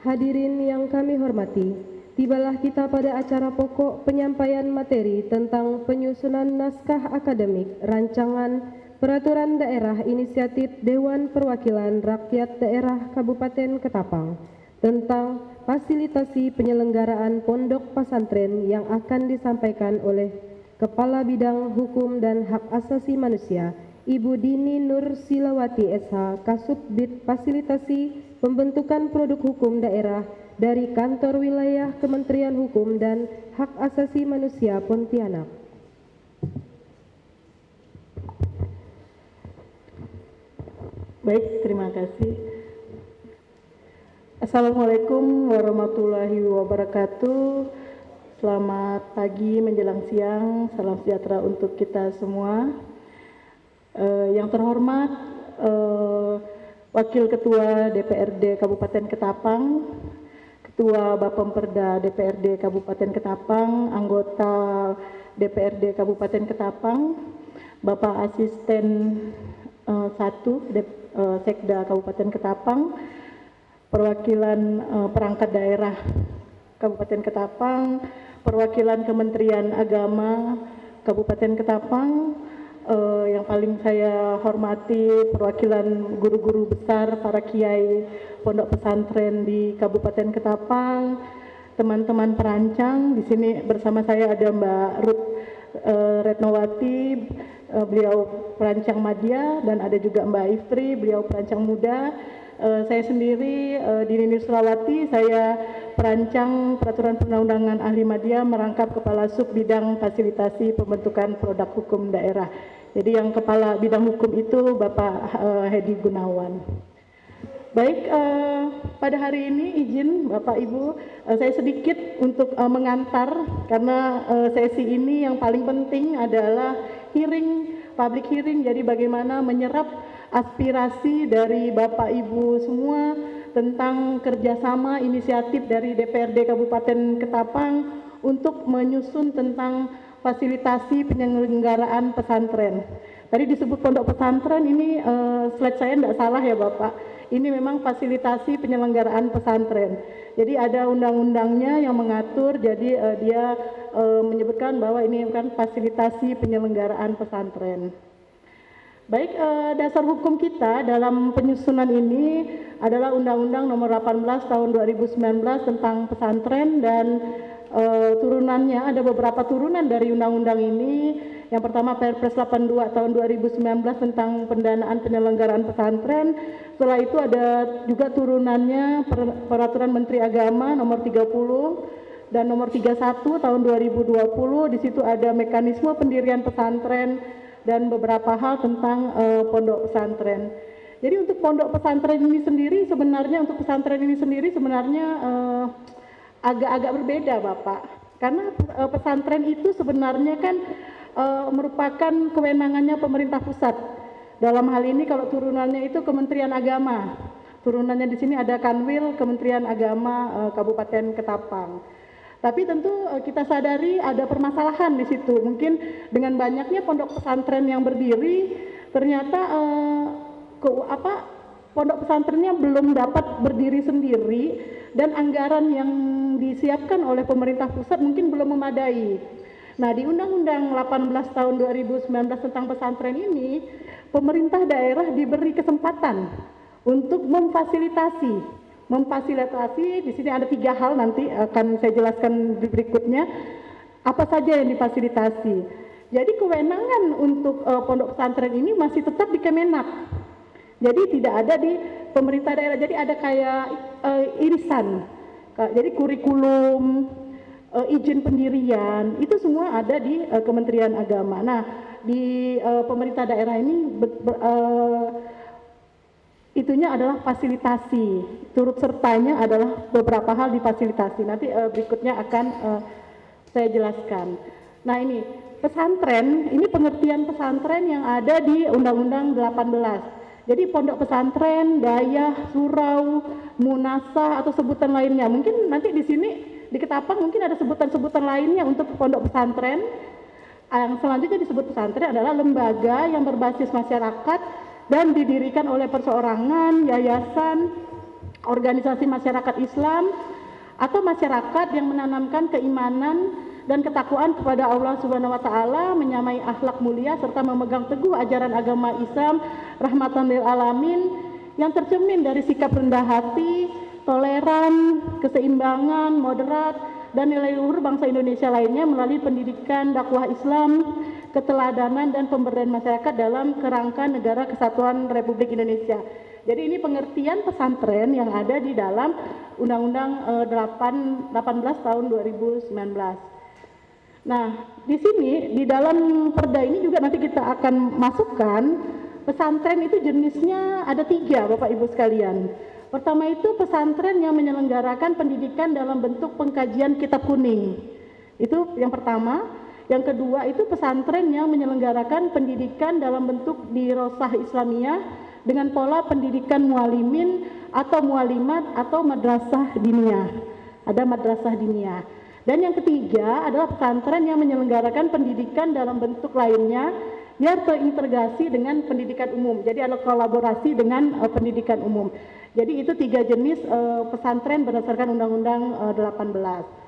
Hadirin yang kami hormati, tibalah kita pada acara pokok penyampaian materi tentang penyusunan naskah akademik rancangan peraturan daerah inisiatif Dewan Perwakilan Rakyat Daerah Kabupaten Ketapang tentang fasilitasi penyelenggaraan pondok pesantren yang akan disampaikan oleh Kepala Bidang Hukum dan Hak Asasi Manusia Ibu Dini Nur Silawati SH, Kasubdit Fasilitasi Pembentukan Produk Hukum Daerah dari Kantor Wilayah Kementerian Hukum dan Hak Asasi Manusia Pontianak. Baik, terima kasih. Assalamualaikum warahmatullahi wabarakatuh. Selamat pagi menjelang siang, salam sejahtera untuk kita semua. Yang terhormat Wakil Ketua DPRD Kabupaten Ketapang, Ketua Bapemperda DPRD Kabupaten Ketapang, anggota DPRD Kabupaten Ketapang, Bapak Asisten 1 Sekda Kabupaten Ketapang, perwakilan perangkat daerah Kabupaten Ketapang, perwakilan Kementerian Agama Kabupaten Ketapang, yang paling saya hormati perwakilan guru-guru besar, para kiai pondok pesantren di Kabupaten Ketapang, teman-teman perancang. Di sini bersama saya ada Mbak Ruth Retnowati, beliau perancang madya, dan ada juga Mbak Ifri, beliau perancang muda. Saya sendiri Dini Nur Silawati, saya perancang peraturan perundang-undangan ahli madya, merangkap kepala sub bidang fasilitasi pembentukan produk hukum daerah. Jadi yang kepala bidang hukum itu Bapak Hedi Gunawan. Baik, pada hari ini izin Bapak Ibu saya sedikit untuk mengantar, karena sesi ini yang paling penting adalah hearing, public hearing. Jadi bagaimana menyerap aspirasi dari Bapak Ibu semua tentang kerjasama inisiatif dari DPRD Kabupaten Ketapang untuk menyusun tentang fasilitasi penyelenggaraan pesantren. Tadi disebut pondok pesantren, ini slide saya tidak salah ya Bapak. Ini memang fasilitasi penyelenggaraan pesantren. Jadi ada undang-undangnya yang mengatur, jadi dia menyebutkan bahwa ini kan fasilitasi penyelenggaraan pesantren. Baik, dasar hukum kita dalam penyusunan ini adalah Undang-Undang Nomor 18 Tahun 2019 tentang pesantren dan turunannya ada beberapa turunan dari undang-undang ini. Yang pertama Perpres 82 Tahun 2019 tentang pendanaan penyelenggaraan pesantren. Setelah itu ada juga turunannya Peraturan Menteri Agama Nomor 30 dan Nomor 31 Tahun 2020. Di situ ada mekanisme pendirian pesantren dan beberapa hal tentang pondok pesantren. Jadi untuk pondok pesantren ini sendiri sebenarnya agak-agak berbeda Bapak. Karena pesantren itu sebenarnya kan merupakan kewenangannya pemerintah pusat. Dalam hal ini kalau turunannya itu Kementerian Agama. Turunannya di sini ada Kanwil Kementerian Agama Kabupaten Ketapang. Tapi tentu kita sadari ada permasalahan di situ. Mungkin dengan banyaknya pondok pesantren yang berdiri, ternyata pondok pesantrennya belum dapat berdiri sendiri dan anggaran yang disiapkan oleh pemerintah pusat mungkin belum memadai. Nah, di Undang-Undang 18 Tahun 2019 tentang pesantren ini, pemerintah daerah diberi kesempatan untuk memfasilitasi. Di sini ada 3 hal, nanti akan saya jelaskan di berikutnya apa saja yang difasilitasi. Jadi kewenangan untuk pondok pesantren ini masih tetap di Kemenak. Jadi tidak ada di pemerintah daerah. Jadi ada kayak irisan. Jadi kurikulum, izin pendirian itu semua ada di Kementerian Agama. Nah, di pemerintah daerah ini itunya adalah fasilitasi, turut sertanya adalah beberapa hal difasilitasi. Nanti berikutnya akan saya jelaskan. Nah, ini pesantren, ini pengertian pesantren yang ada di Undang-Undang 18. Jadi pondok pesantren, dayah, surau, munasah atau sebutan lainnya. Mungkin nanti di sini di Ketapang mungkin ada sebutan-sebutan lainnya untuk pondok pesantren. Yang selanjutnya disebut pesantren adalah lembaga yang berbasis masyarakat dan didirikan oleh perseorangan, yayasan, organisasi masyarakat Islam, atau masyarakat yang menanamkan keimanan dan ketakwaan kepada Allah Subhanahu wa Ta'ala, menyamai akhlak mulia serta memegang teguh ajaran agama Islam rahmatan lil alamin yang tercermin dari sikap rendah hati, toleran, keseimbangan, moderat, dan nilai luhur bangsa Indonesia lainnya melalui pendidikan dakwah Islam, keteladanan dan pemberdayaan masyarakat dalam kerangka Negara Kesatuan Republik Indonesia. Jadi ini pengertian pesantren yang ada di dalam Undang-Undang 18 Tahun 2019. Nah, di sini di dalam perda ini juga nanti kita akan masukkan pesantren itu jenisnya ada 3 Bapak Ibu sekalian. Pertama itu pesantren yang menyelenggarakan pendidikan dalam bentuk pengkajian kitab kuning. Itu yang pertama. Yang kedua itu pesantren yang menyelenggarakan pendidikan dalam bentuk dirosah Islamiyah dengan pola pendidikan mualimin atau mualimat atau madrasah diniyah. Ada madrasah diniyah. Dan yang ketiga adalah pesantren yang menyelenggarakan pendidikan dalam bentuk lainnya biar terintegrasi dengan pendidikan umum. Jadi ada kolaborasi dengan pendidikan umum. Jadi itu 3 jenis pesantren berdasarkan Undang-Undang 18.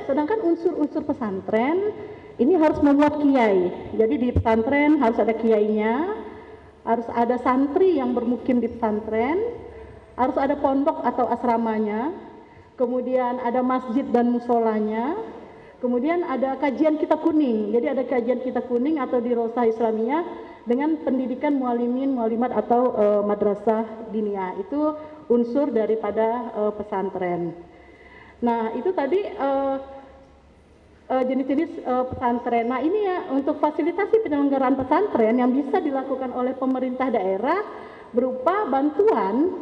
Sedangkan unsur-unsur pesantren ini harus memuat kiai. Jadi di pesantren harus ada kiainya, harus ada santri yang bermukim di pesantren, harus ada pondok atau asramanya, kemudian ada masjid dan musolanya, kemudian ada kajian kitab kuning. Jadi ada kajian kitab kuning atau dirosah Islamiyah dengan pendidikan mualimin, mualimat atau madrasah diniyah. Itu unsur daripada pesantren. Nah, itu tadi jenis-jenis pesantren. Nah, ini ya untuk fasilitasi penyelenggaraan pesantren yang bisa dilakukan oleh pemerintah daerah berupa bantuan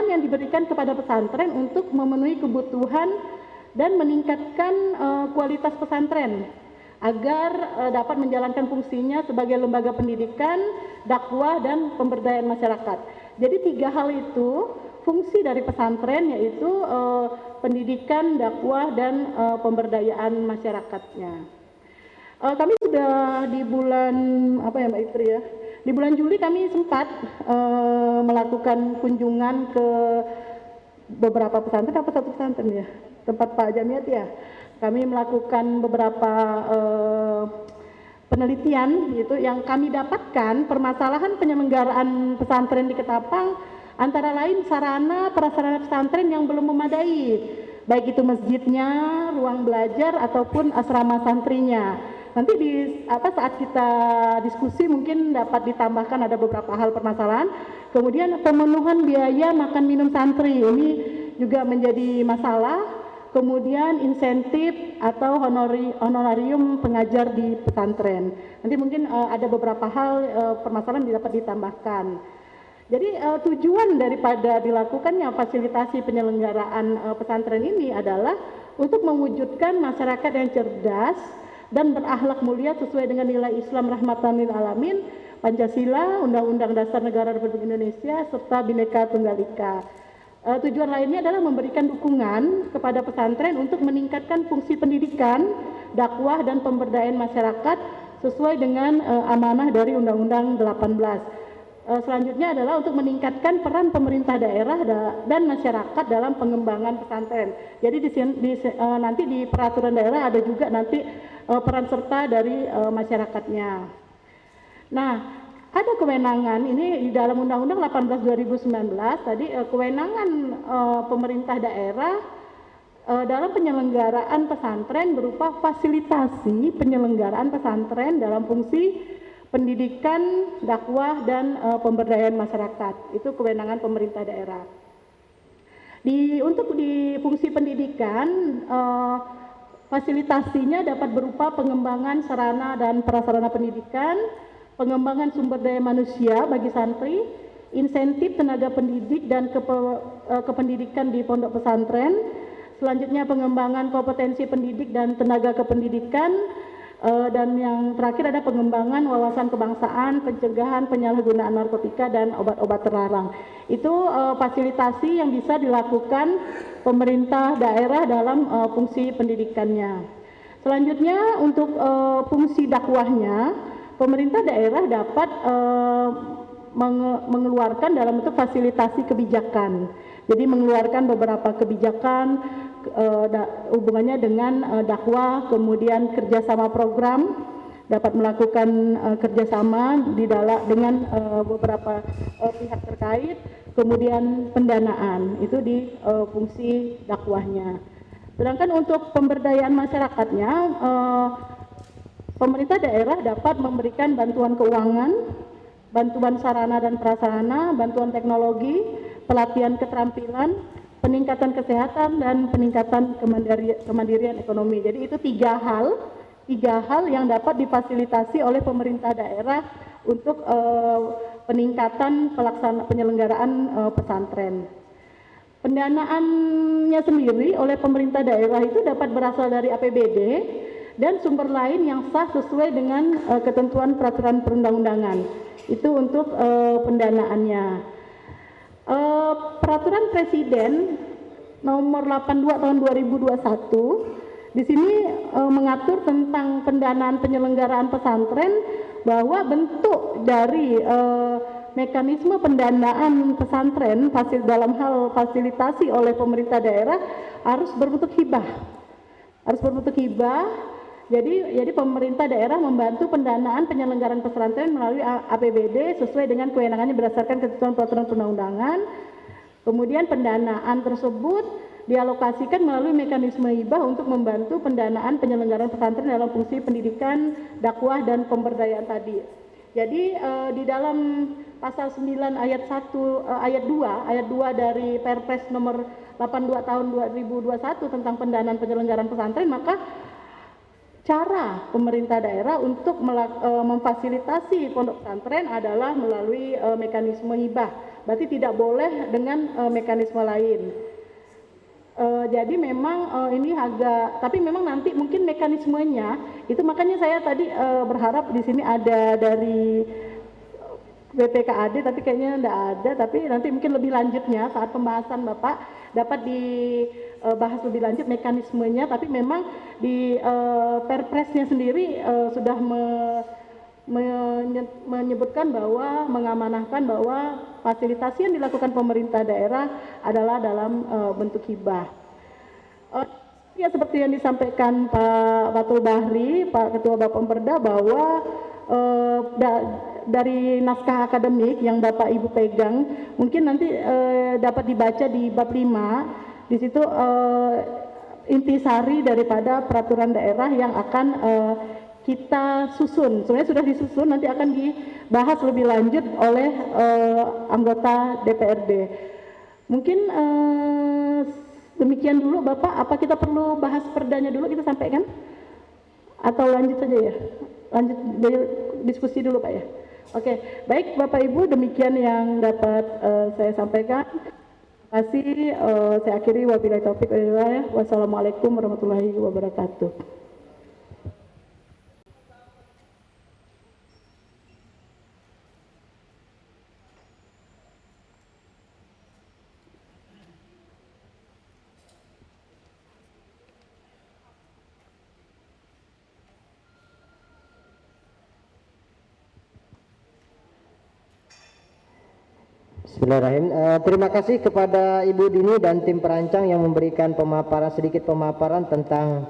yang diberikan kepada pesantren untuk memenuhi kebutuhan dan meningkatkan kualitas pesantren agar dapat menjalankan fungsinya sebagai lembaga pendidikan, dakwah dan pemberdayaan masyarakat. Jadi 3 hal itu fungsi dari pesantren, yaitu pendidikan, dakwah, dan pemberdayaan masyarakatnya. Kami sudah di bulan Mbak Istri ya, di bulan Juli kami sempat melakukan kunjungan ke beberapa pesantren, satu pesantren ya, tempat Pak Jamiat ya, kami melakukan beberapa penelitian gitu yang kami dapatkan permasalahan penyelenggaraan pesantren di Ketapang antara lain sarana prasarana pesantren yang belum memadai, baik itu masjidnya, ruang belajar ataupun asrama santrinya. Nanti saat kita diskusi mungkin dapat ditambahkan ada beberapa hal permasalahan. Kemudian pemenuhan biaya makan minum santri ini juga menjadi masalah. Kemudian insentif atau honorarium pengajar di pesantren. Nanti mungkin ada beberapa hal permasalahan yang dapat ditambahkan. Jadi tujuan daripada dilakukannya fasilitasi penyelenggaraan pesantren ini adalah untuk mewujudkan masyarakat yang cerdas dan berakhlak mulia sesuai dengan nilai Islam rahmatan lil alamin, Pancasila, Undang-Undang Dasar Negara Republik Indonesia, serta Bhinneka Tunggal Ika. Tujuan lainnya adalah memberikan dukungan kepada pesantren untuk meningkatkan fungsi pendidikan, dakwah, dan pemberdayaan masyarakat sesuai dengan amanah dari Undang-Undang 18. Selanjutnya adalah untuk meningkatkan peran pemerintah daerah dan masyarakat dalam pengembangan pesantren. Jadi nanti di peraturan daerah ada juga nanti peran serta dari masyarakatnya. Nah, ada kewenangan ini di dalam Undang-Undang 18 2019 tadi kewenangan pemerintah daerah dalam penyelenggaraan pesantren berupa fasilitasi penyelenggaraan pesantren dalam fungsi pendidikan, dakwah, dan pemberdayaan masyarakat. Itu kewenangan pemerintah daerah. Untuk di fungsi pendidikan, fasilitasinya dapat berupa pengembangan sarana dan prasarana pendidikan, pengembangan sumber daya manusia bagi santri, insentif tenaga pendidik dan kependidikan di pondok pesantren, selanjutnya pengembangan kompetensi pendidik dan tenaga kependidikan, dan yang terakhir ada pengembangan wawasan kebangsaan, pencegahan penyalahgunaan narkotika dan obat-obat terlarang. Itu fasilitasi yang bisa dilakukan pemerintah daerah dalam fungsi pendidikannya. Selanjutnya untuk fungsi dakwahnya, pemerintah daerah dapat mengeluarkan dalam bentuk fasilitasi kebijakan. Jadi mengeluarkan beberapa kebijakan hubungannya dengan dakwah, kemudian kerjasama program, dapat melakukan kerjasama dengan beberapa pihak terkait, kemudian pendanaan, itu di fungsi dakwahnya. Sedangkan untuk pemberdayaan masyarakatnya, pemerintah daerah dapat memberikan bantuan keuangan, bantuan sarana dan prasarana, bantuan teknologi, pelatihan keterampilan, peningkatan kesehatan, dan peningkatan kemandirian ekonomi. Jadi itu tiga hal yang dapat difasilitasi oleh pemerintah daerah untuk peningkatan penyelenggaraan pesantren. Pendanaannya sendiri oleh pemerintah daerah itu dapat berasal dari APBD dan sumber lain yang sah sesuai dengan ketentuan peraturan perundang-undangan. Itu untuk pendanaannya. Peraturan Presiden nomor 82 tahun 2021 di sini mengatur tentang pendanaan penyelenggaraan pesantren, bahwa bentuk dari mekanisme pendanaan pesantren dalam hal fasilitasi oleh pemerintah daerah harus berbentuk hibah. Jadi pemerintah daerah membantu pendanaan penyelenggaraan pesantren melalui APBD sesuai dengan kewenangannya berdasarkan ketentuan peraturan perundang-undangan. Kemudian pendanaan tersebut dialokasikan melalui mekanisme hibah untuk membantu pendanaan penyelenggaraan pesantren dalam fungsi pendidikan, dakwah, dan pemberdayaan tadi. Jadi di dalam pasal 9 ayat 2 dari Perpres nomor 82 tahun 2021 tentang pendanaan penyelenggaraan pesantren, maka cara pemerintah daerah untuk memfasilitasi pondok pesantren adalah melalui mekanisme hibah. Berarti tidak boleh dengan mekanisme lain. Jadi memang ini tapi memang nanti mungkin mekanismenya itu, makanya saya tadi berharap di sini ada dari BPKAD, tapi kayaknya tidak ada. Tapi nanti mungkin lebih lanjutnya saat pembahasan Bapak dapat dibahas lebih lanjut mekanismenya. Tapi memang di Perpresnya sendiri sudah menyebutkan bahwa mengamanahkan bahwa fasilitasi yang dilakukan pemerintah daerah adalah dalam bentuk hibah. Ya, seperti yang disampaikan Pak Fatul Bahri, Pak Ketua Bapemperda, bahwa dari naskah akademik yang Bapak Ibu pegang, mungkin nanti dapat dibaca di bab 5, di situ intisari daripada peraturan daerah yang akan kita susun. Sebenarnya sudah disusun, nanti akan dibahas lebih lanjut oleh anggota DPRD. Mungkin demikian dulu Bapak, apa kita perlu bahas perdanya dulu kita sampaikan? Atau lanjut saja ya? Lanjut diskusi dulu Pak ya? Oke, baik Bapak Ibu, demikian yang dapat saya sampaikan. Terima kasih, saya akhiri, wabillahi taufiq wal hidayah. Wassalamualaikum warahmatullahi wabarakatuh. Bismillahirrahmanirrahim. Terima kasih kepada Ibu Dini dan tim perancang yang memberikan sedikit pemaparan tentang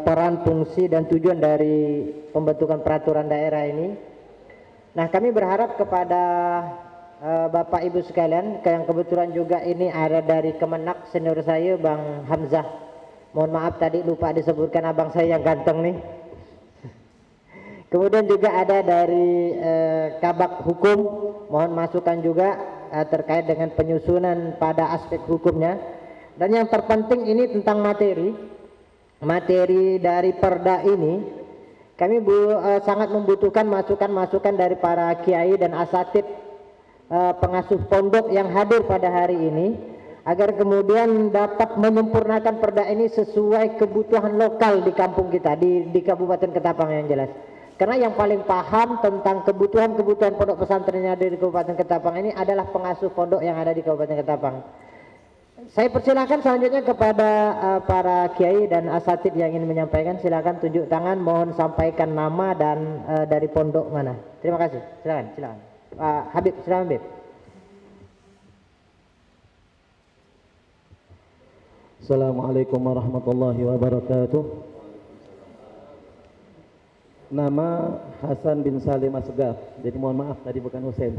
peran, fungsi, dan tujuan dari pembentukan peraturan daerah ini. Nah, kami berharap kepada Bapak Ibu sekalian, yang kebetulan juga ini ada dari Kemenak, senior saya Bang Hamzah. Mohon maaf tadi lupa disebutkan abang saya yang ganteng nih. Kemudian juga ada dari Kabak Hukum, mohon masukan juga terkait dengan penyusunan pada aspek hukumnya. Dan yang terpenting ini tentang materi dari perda ini, kami sangat membutuhkan masukan-masukan dari para kiai dan asatid pengasuh pondok yang hadir pada hari ini, agar kemudian dapat menyempurnakan perda ini sesuai kebutuhan lokal di kampung kita, di Kabupaten Ketapang yang jelas. Karena yang paling paham tentang kebutuhan-kebutuhan pondok pesantren yang ada di Kabupaten Ketapang ini adalah pengasuh pondok yang ada di Kabupaten Ketapang. Saya persilakan selanjutnya kepada para kiai dan asatid yang ingin menyampaikan. Silakan tunjuk tangan, mohon sampaikan nama dan dari pondok mana. Terima kasih. Silakan. Habib, silakan Habib. Assalamualaikum warahmatullahi wabarakatuh. Nama Hasan bin Salim Asgaf, jadi mohon maaf tadi bukan Hussein.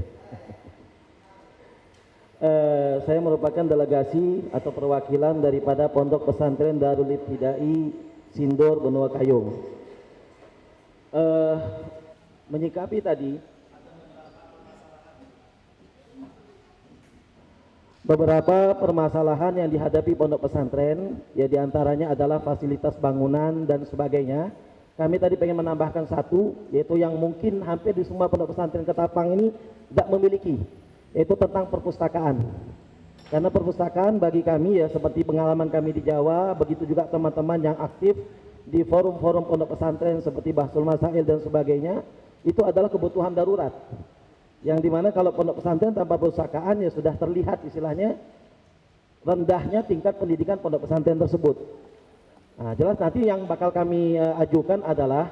Saya merupakan delegasi atau perwakilan daripada Pondok Pesantren Darul Ibtidai Sindor Benua Kayung. Menyikapi tadi beberapa permasalahan yang dihadapi pondok pesantren, ya diantaranya adalah fasilitas bangunan dan sebagainya. Kami tadi pengen menambahkan satu, yaitu yang mungkin hampir di semua pondok pesantren Ketapang ini tidak memiliki, yaitu tentang perpustakaan. Karena perpustakaan bagi kami, ya seperti pengalaman kami di Jawa, begitu juga teman-teman yang aktif di forum-forum pondok pesantren seperti Bahsul Masail dan sebagainya, itu adalah kebutuhan darurat. Yang dimana kalau pondok pesantren tanpa perpustakaan, ya sudah terlihat istilahnya rendahnya tingkat pendidikan pondok pesantren tersebut. Nah, jelas nanti yang bakal kami ajukan adalah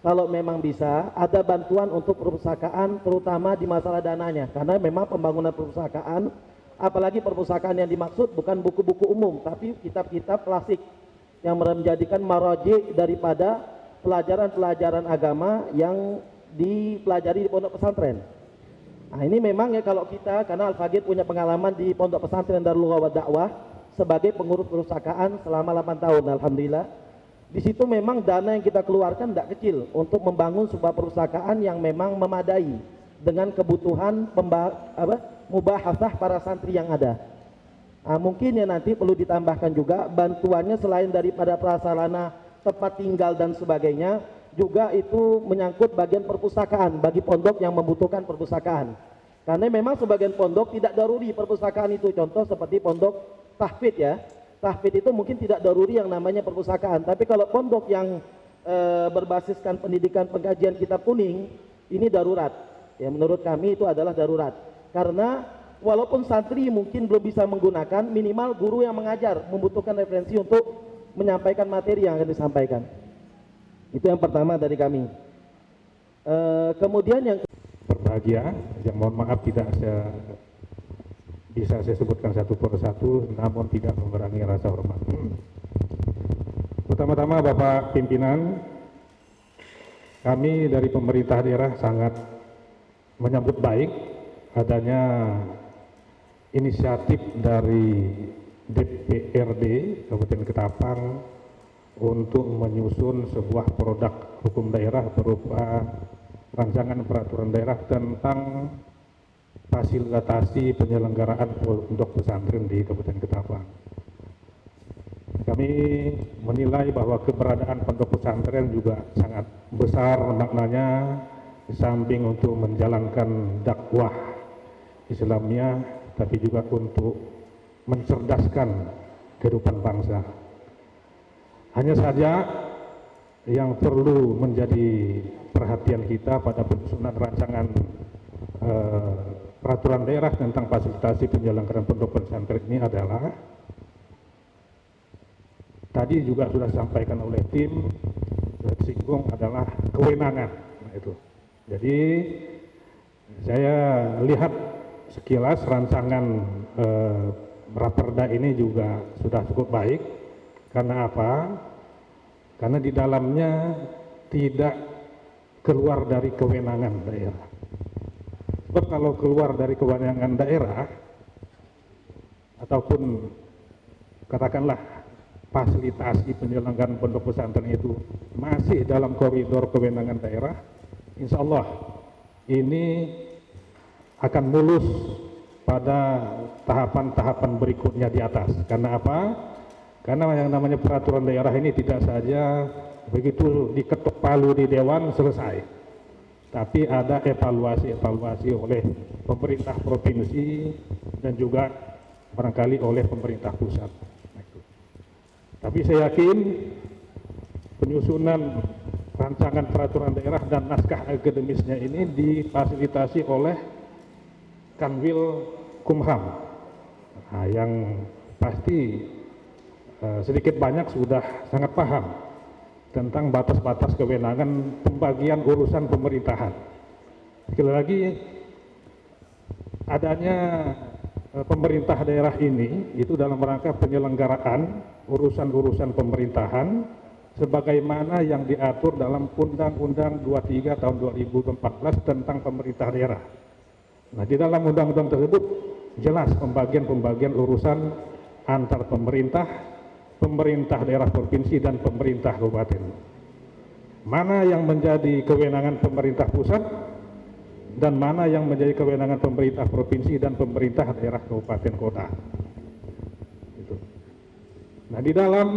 kalau memang bisa ada bantuan untuk perpustakaan, terutama di masalah dananya, karena memang pembangunan perpustakaan, apalagi perpustakaan yang dimaksud bukan buku-buku umum, tapi kitab-kitab klasik yang menjadikan maraji daripada pelajaran-pelajaran agama yang dipelajari di pondok pesantren. Nah, ini memang ya kalau kita, karena Al-Faqih punya pengalaman di pondok pesantren Darul Lughah wa Dakwah sebagai pengurus perpustakaan selama 8 tahun, alhamdulillah. Di situ memang dana yang kita keluarkan tidak kecil untuk membangun sebuah perpustakaan yang memang memadai dengan kebutuhan mubahasah para santri yang ada. Nah, mungkin ya nanti perlu ditambahkan juga bantuannya selain daripada prasarana tempat tinggal dan sebagainya, juga itu menyangkut bagian perpustakaan bagi pondok yang membutuhkan perpustakaan. Karena memang sebagian pondok tidak daruri perpustakaan itu, contoh seperti pondok tahfidz ya. Tahfidz itu mungkin tidak daruri yang namanya perpustakaan, tapi kalau pondok yang berbasiskan pendidikan pengkajian kitab kuning, ini darurat. Ya, menurut kami itu adalah darurat. Karena walaupun santri mungkin belum bisa menggunakan, minimal guru yang mengajar membutuhkan referensi untuk menyampaikan materi yang akan disampaikan. Itu yang pertama dari kami. Kemudian yang berbahagia, yang mohon maaf tidak bisa saya sebutkan satu persatu, namun tidak mengurangi rasa hormat. Pertama-tama Bapak Pimpinan, kami dari pemerintah daerah sangat menyambut baik adanya inisiatif dari DPRD Kabupaten Ketapang untuk menyusun sebuah produk hukum daerah berupa rancangan peraturan daerah tentang fasilitasi penyelenggaraan pondok pesantren di Kabupaten Ketapang. Kami menilai bahwa keberadaan pondok pesantren juga sangat besar maknanya, di samping untuk menjalankan dakwah Islamiyah, tapi juga untuk mencerdaskan kehidupan bangsa. Hanya saja yang perlu menjadi perhatian kita pada penyusunan rancangan peraturan daerah tentang fasilitasi penyelenggaraan pondok pesantren ini adalah, tadi juga sudah disampaikan oleh tim, singgung adalah kewenangan. Nah, itu. Jadi saya lihat sekilas rancangan Raperda ini juga sudah cukup baik. Karena apa? Karena di dalamnya tidak keluar dari kewenangan daerah. Sebab kalau keluar dari kewenangan daerah, ataupun katakanlah fasilitasi penyelenggaraan pondok pesantren itu masih dalam koridor kewenangan daerah, insya Allah ini akan mulus pada tahapan-tahapan berikutnya di atas. Karena apa? Karena yang namanya peraturan daerah ini tidak saja begitu diketuk palu di dewan selesai, tapi ada evaluasi oleh pemerintah provinsi dan juga barangkali oleh pemerintah pusat. Tapi saya yakin penyusunan rancangan peraturan daerah dan naskah akademisnya ini difasilitasi oleh Kanwil Kumham, nah, yang pasti sedikit banyak sudah sangat paham tentang batas-batas kewenangan pembagian urusan pemerintahan. Sekali lagi, adanya pemerintah daerah ini itu dalam rangka penyelenggaraan urusan-urusan pemerintahan sebagaimana yang diatur dalam Undang-Undang 23 tahun 2014 tentang pemerintah daerah. Nah, di dalam undang-undang tersebut jelas pembagian urusan antar pemerintah daerah provinsi dan pemerintah kabupaten. Mana yang menjadi kewenangan pemerintah pusat dan mana yang menjadi kewenangan pemerintah provinsi dan pemerintah daerah kabupaten kota. Gitu. Nah, di dalam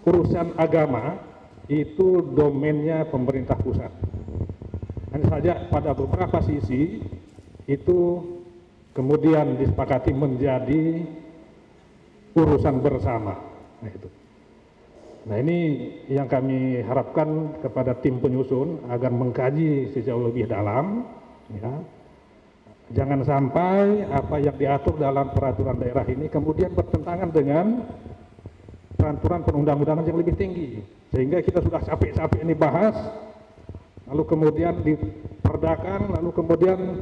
urusan agama itu domainnya pemerintah pusat. Hanya saja pada beberapa sisi itu kemudian disepakati menjadi urusan bersama. Nah, itu. Nah, ini yang kami harapkan kepada tim penyusun agar mengkaji sejauh lebih dalam. Ya. Jangan sampai apa yang diatur dalam peraturan daerah ini kemudian bertentangan dengan peraturan perundang-undangan yang lebih tinggi, sehingga kita sudah capek-capek ini bahas, lalu kemudian diperdakan, lalu kemudian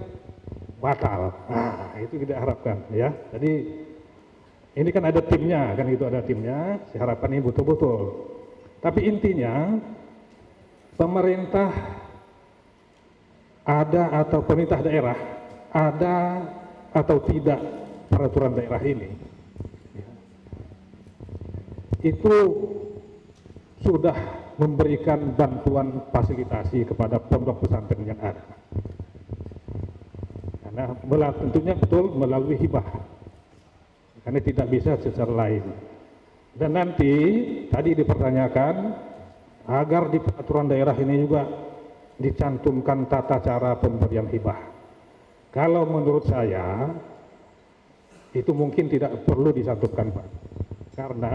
batal. Nah, itu kita harapkan, ya. Jadi ini kan ada timnya, kan itu ada timnya. Saya harapkan ini betul-betul. Tapi intinya pemerintah ada atau pemerintah daerah ada atau tidak peraturan daerah ini, itu sudah memberikan bantuan fasilitasi kepada pondok pesantren yang ada. Karena tentunya betul melalui hibah, karena tidak bisa secara lain. Dan nanti tadi dipertanyakan agar di peraturan daerah ini juga dicantumkan tata cara pemberian hibah. Kalau menurut saya itu mungkin tidak perlu dicantumkan, Pak, karena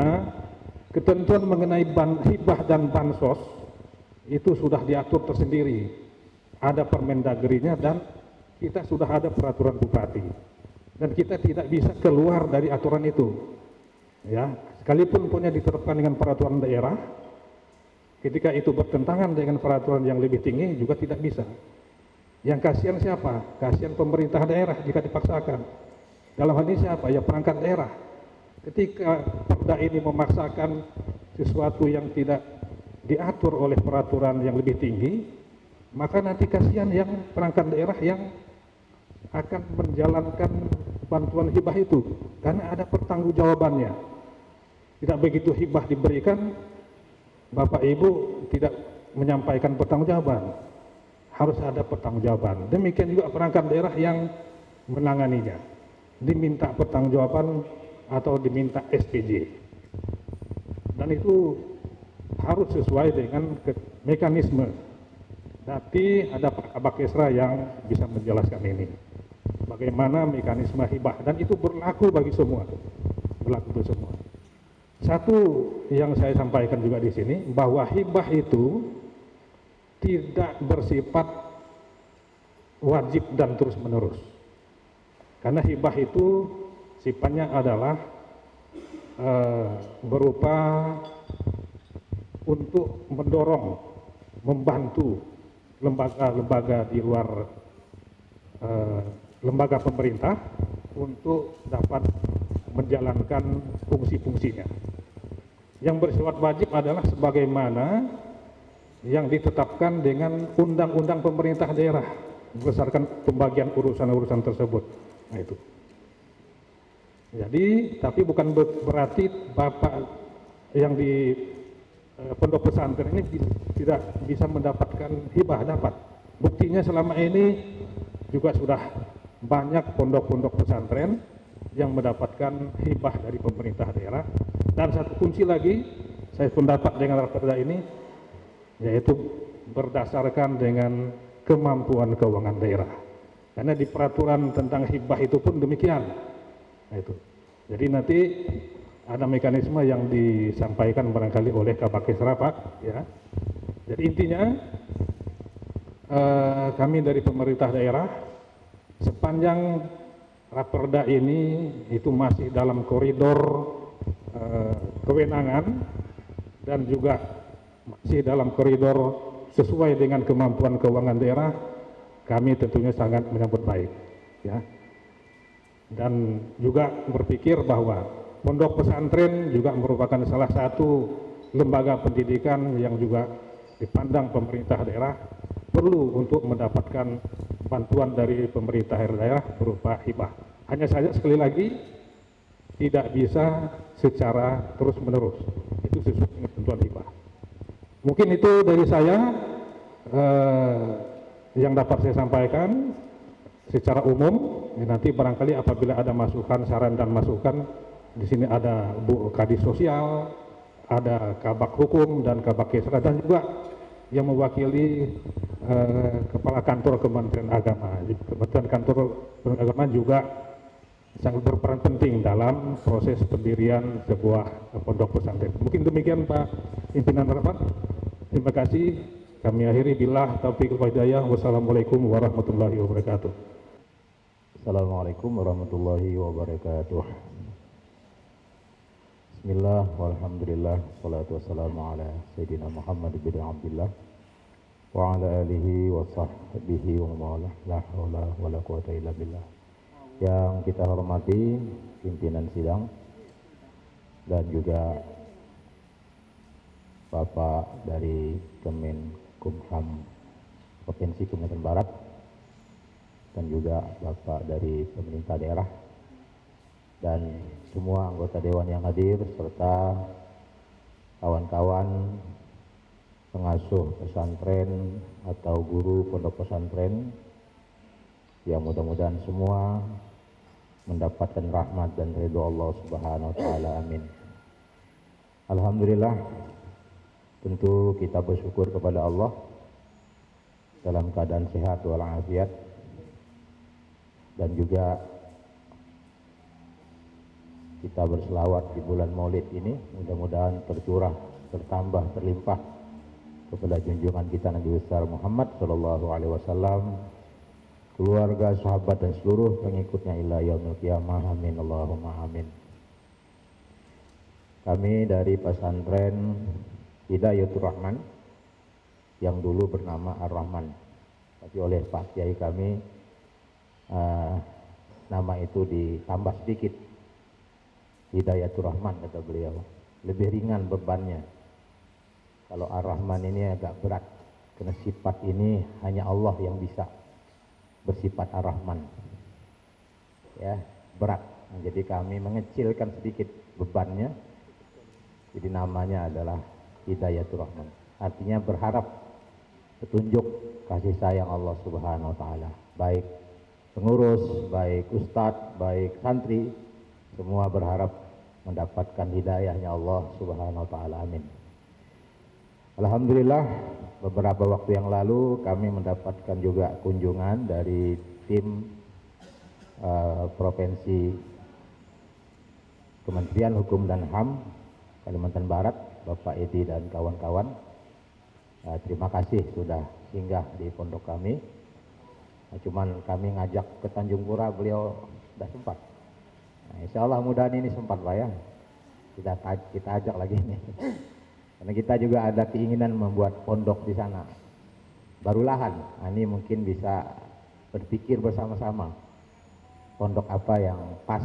ketentuan mengenai hibah dan bansos itu sudah diatur tersendiri, ada Permendagrinya dan kita sudah ada peraturan bupati, dan kita tidak bisa keluar dari aturan itu, ya. Sekalipun punya diterapkan dengan peraturan daerah, ketika itu bertentangan dengan peraturan yang lebih tinggi juga tidak bisa. Yang kasihan siapa? Kasihan pemerintah daerah jika dipaksakan. Dalam hal ini siapa? Ya perangkat daerah. Ketika perda ini memaksakan sesuatu yang tidak diatur oleh peraturan yang lebih tinggi, maka nanti kasihan yang perangkat daerah yang akan menjalankan bantuan hibah itu, karena ada pertanggungjawabannya. Tidak begitu hibah diberikan, Bapak Ibu tidak menyampaikan pertanggungjawaban, harus ada pertanggungjawaban. Demikian juga perangkat daerah yang menanganinya, diminta pertanggungjawaban atau diminta SPJ, dan itu harus sesuai dengan mekanisme. Nanti ada Pak Kabakesra yang bisa menjelaskan ini, bagaimana mekanisme hibah, dan itu berlaku bagi semua, berlaku bagi semua. Satu yang saya sampaikan juga di sini, bahwa hibah itu tidak bersifat wajib dan terus-menerus. Karena hibah itu sifatnya adalah berupa untuk mendorong, membantu lembaga-lembaga di luar lembaga pemerintah untuk dapat menjalankan fungsi-fungsinya. Yang bersifat wajib adalah sebagaimana yang ditetapkan dengan undang-undang pemerintah daerah berdasarkan pembagian urusan-urusan tersebut. Nah itu. Jadi, tapi bukan berarti Bapak yang di pondok pesantren ini tidak bisa mendapatkan hibah, dapat. Buktinya selama ini juga sudah banyak pondok-pondok pesantren yang mendapatkan hibah dari pemerintah daerah. Dan satu kunci lagi, saya pendapat dengan raperda ini, yaitu berdasarkan dengan kemampuan keuangan daerah. Karena di peraturan tentang hibah itu pun demikian. Nah itu. Jadi nanti ada mekanisme yang disampaikan barangkali oleh Kabakesra, Pak. Ya. Jadi intinya kami dari pemerintah daerah sepanjang raperda ini itu masih dalam koridor kewenangan dan juga masih dalam koridor sesuai dengan kemampuan keuangan daerah, kami tentunya sangat menyambut baik, ya. Dan juga berpikir bahwa pondok pesantren juga merupakan salah satu lembaga pendidikan yang juga dipandang pemerintah daerah perlu untuk mendapatkan bantuan dari pemerintah daerah berupa hibah. Hanya saja sekali lagi tidak bisa secara terus-menerus, itu sesuai dengan ketentuan hibah. Mungkin itu dari saya yang dapat saya sampaikan secara umum. Nanti barangkali apabila ada masukan, saran dan masukan, di sini ada Bu Kadis Sosial, ada Kabak Hukum dan Kabakesra, dan juga yang mewakili Kepala Kantor Kementerian Agama. Kementerian Kantor Agama juga sangat berperan penting dalam proses pendirian sebuah pondok pesantren. Mungkin demikian Pak Pimpinan Rapat. Terima kasih. Kami akhiri billah taufiq wal hidayah. Wassalamualaikum warahmatullahi wabarakatuh. Assalamualaikum warahmatullahi wabarakatuh. Bismillah walhamdulillah salatu wassalamu ala Sayyidina Muhammad bin Abdullah wa ala alihi wa sahbihi wa mawalah, la hawla wa la quwata illa billah. Yang kita hormati pimpinan sidang dan juga Bapak dari Kemenkumham Provinsi Kalimantan Barat dan juga Bapak dari pemerintah daerah dan semua anggota dewan yang hadir serta kawan-kawan pengasuh pesantren atau guru pondok pesantren yang mudah-mudahan semua mendapatkan rahmat dan ridho Allah Subhanahu wa taala. Amin. Alhamdulillah, tentu kita bersyukur kepada Allah dalam keadaan sehat walafiat, dan juga kita berselawat di bulan Maulid ini, mudah-mudahan tercurah, tertambah, terlimpah kepada junjungan kita Nabi besar Muhammad sallallahu alaihi wasallam, keluarga, sahabat dan seluruh pengikutnya ila yaumil qiyamah. Amin Allahumma amin. Kami dari pesantren Hidayatul Rahman yang dulu bernama Ar-Rahman, tapi oleh Pak Kiai kami nama itu ditambah sedikit, Hidayatul Rahman kata beliau. lebih ringan bebannya. Kalau Ar-Rahman ini agak berat, karena sifat ini hanya Allah yang bisa bersifat Ar-Rahman. Ya, berat. Nah, jadi kami mengecilkan sedikit bebannya. Jadi namanya adalah Hidayatul Rahman. Artinya berharap petunjuk kasih sayang Allah Subhanahu wa taala. Baik pengurus, baik ustadz, baik santri, semua berharap mendapatkan hidayahnya Allah Subhanahu wa taala. Amin. Alhamdulillah, beberapa waktu yang lalu kami mendapatkan juga kunjungan dari tim Provinsi Kementerian Hukum dan HAM Kalimantan Barat, Bapak Edi dan kawan-kawan. Terima kasih sudah singgah di pondok kami. Cuman kami ngajak ke Tanjung Pura, beliau tidak sempat. Insya Allah mudahan ini sempat Pak ya. Kita ajak lagi nih. Karena kita juga ada keinginan membuat pondok di sana. Baru lahan, ini mungkin bisa berpikir bersama-sama. Pondok apa yang pas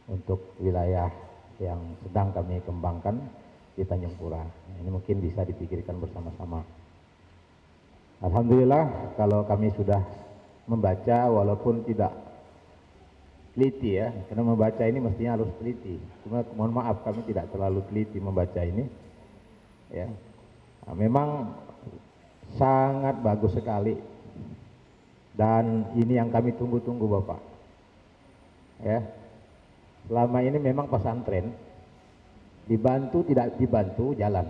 untuk wilayah yang sedang kami kembangkan di Tanjung Pura. Ini mungkin bisa dipikirkan bersama-sama. Alhamdulillah kalau kami sudah membaca walaupun tidak teliti ya, karena membaca ini mestinya harus teliti. Cuma mohon maaf kami tidak terlalu teliti membaca ini. Ya, nah, memang sangat bagus sekali dan ini yang kami tunggu-tunggu Bapak. Ya, selama ini memang pesantren dibantu tidak dibantu jalan.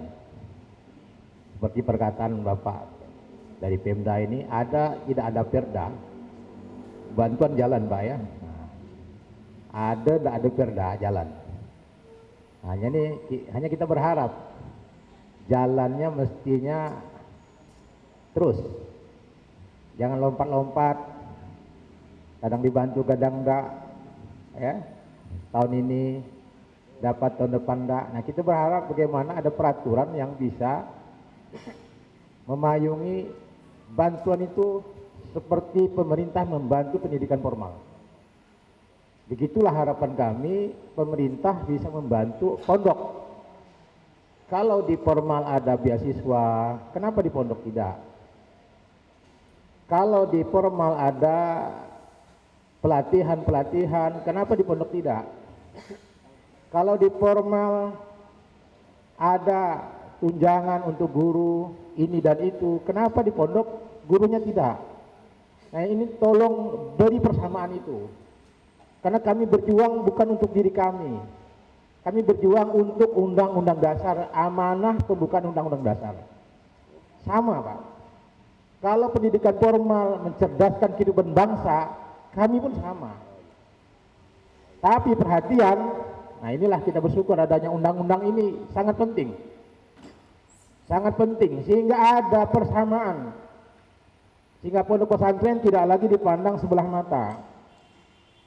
Seperti perkataan Bapak dari Pemda ini tidak ada perda, bantuan jalan Pak ya. Nah, tidak ada perda jalan. Hanya kita berharap jalannya mestinya terus, jangan lompat-lompat, kadang dibantu kadang enggak ya, tahun ini dapat tahun depan enggak. Nah kita berharap bagaimana ada peraturan yang bisa memayungi bantuan itu seperti pemerintah membantu pendidikan formal. Begitulah harapan kami, pemerintah bisa membantu pondok. Kalau di formal ada beasiswa, kenapa di pondok tidak? Kalau di formal ada pelatihan-pelatihan, kenapa di pondok tidak? Kalau di formal ada tunjangan untuk guru, ini dan itu, kenapa di pondok gurunya tidak? Nah ini tolong beri persamaan itu. Karena kami berjuang bukan untuk diri kami. Kami berjuang untuk Undang-Undang Dasar, amanah pembukaan Undang-Undang Dasar. Sama Pak. Kalau pendidikan formal mencerdaskan kehidupan bangsa, kami pun sama. Tapi perhatian, nah inilah kita bersyukur adanya undang-undang ini sangat penting. Sangat penting, sehingga ada persamaan. Sehingga pondok pesantren tidak lagi dipandang sebelah mata.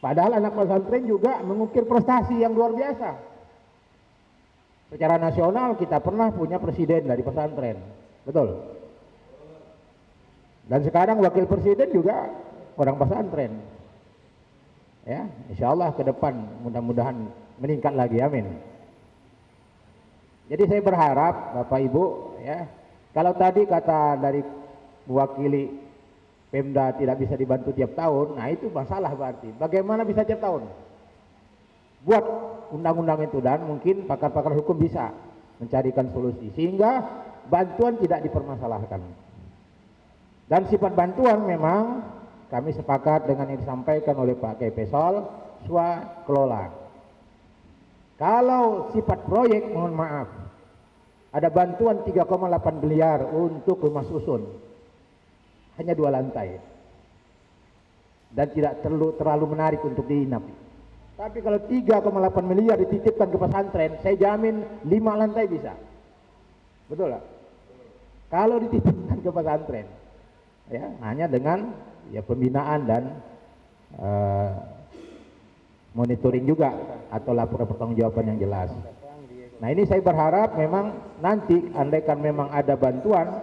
Padahal anak pesantren juga mengukir prestasi yang luar biasa. Secara nasional kita pernah punya presiden dari pesantren, betul. Dan sekarang wakil presiden juga orang pesantren. Ya, insya Allah ke depan mudah-mudahan meningkat lagi, amin. Jadi saya berharap Bapak Ibu, ya, kalau tadi kata dari mewakili Pemda tidak bisa dibantu tiap tahun, nah itu masalah berarti. Bagaimana bisa tiap tahun? Buat undang-undang itu dan mungkin pakar-pakar hukum bisa mencarikan solusi sehingga bantuan tidak dipermasalahkan. Dan sifat bantuan memang kami sepakat dengan yang disampaikan oleh Pak Kepesol, swakelola. Kalau sifat proyek, mohon maaf, ada bantuan 3,8 miliar untuk rumah susun, hanya 2 lantai dan tidak terlalu menarik untuk diinap. Tapi kalau 3,8 miliar dititipkan ke pesantren, saya jamin 5 lantai bisa. Betul lah. Kalau dititipkan ke pesantren, ya hanya dengan ya pembinaan dan monitoring juga atau laporan pertanggungjawaban yang jelas. Nah ini saya berharap memang nanti andaikan memang ada bantuan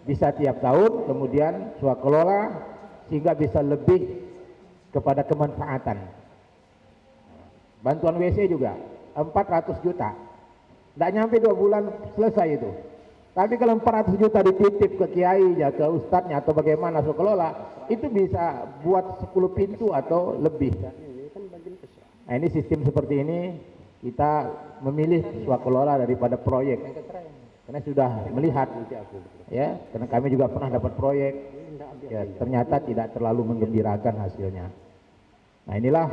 bisa tiap tahun, kemudian swakelola sehingga bisa lebih kepada kemanfaatan. Bantuan WC juga 400 juta. Tidak nyampe 2 bulan selesai itu. Tapi kalau 400 juta dititip ke kiainya, ke ustadznya atau bagaimana kelola, itu bisa buat 10 pintu atau lebih. Nah, ini sistem seperti ini kita memilih swakelola daripada proyek. Karena sudah melihat, ya, karena kami juga pernah dapat proyek, ya, ternyata tidak terlalu menggembirakan hasilnya. Nah, inilah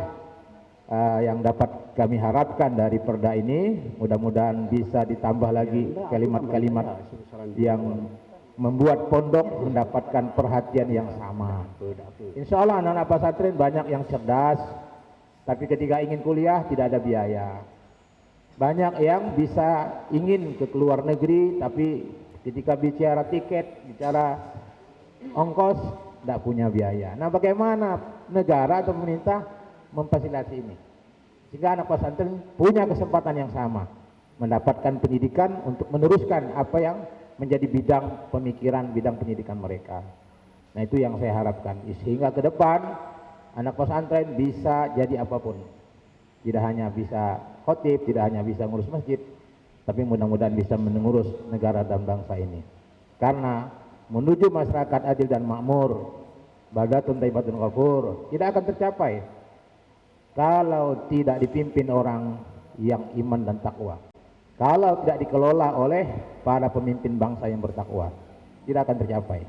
yang dapat kami harapkan dari perda ini. Mudah-mudahan bisa ditambah lagi kalimat-kalimat yang membuat pondok mendapatkan perhatian yang sama. Insya Allah anak-anak pesantren banyak yang cerdas, tapi ketika ingin kuliah tidak ada biaya. Banyak yang bisa ingin ke luar negeri, tapi ketika bicara tiket, bicara ongkos, tidak punya biaya. Nah, bagaimana negara atau pemerintah memfasilitasi ini? Sehingga anak pesantren punya kesempatan yang sama, mendapatkan pendidikan untuk meneruskan apa yang menjadi bidang pemikiran, bidang pendidikan mereka. Nah, itu yang saya harapkan. Sehingga ke depan anak pesantren bisa jadi apapun. Tidak hanya bisa khotib, tidak hanya bisa ngurus masjid, tapi mudah-mudahan bisa mengurus negara dan bangsa ini. Karena menuju masyarakat adil dan makmur, baldatun thayyibatun ghafur, tidak akan tercapai kalau tidak dipimpin orang yang iman dan takwa. Kalau tidak dikelola oleh para pemimpin bangsa yang bertakwa, tidak akan tercapai.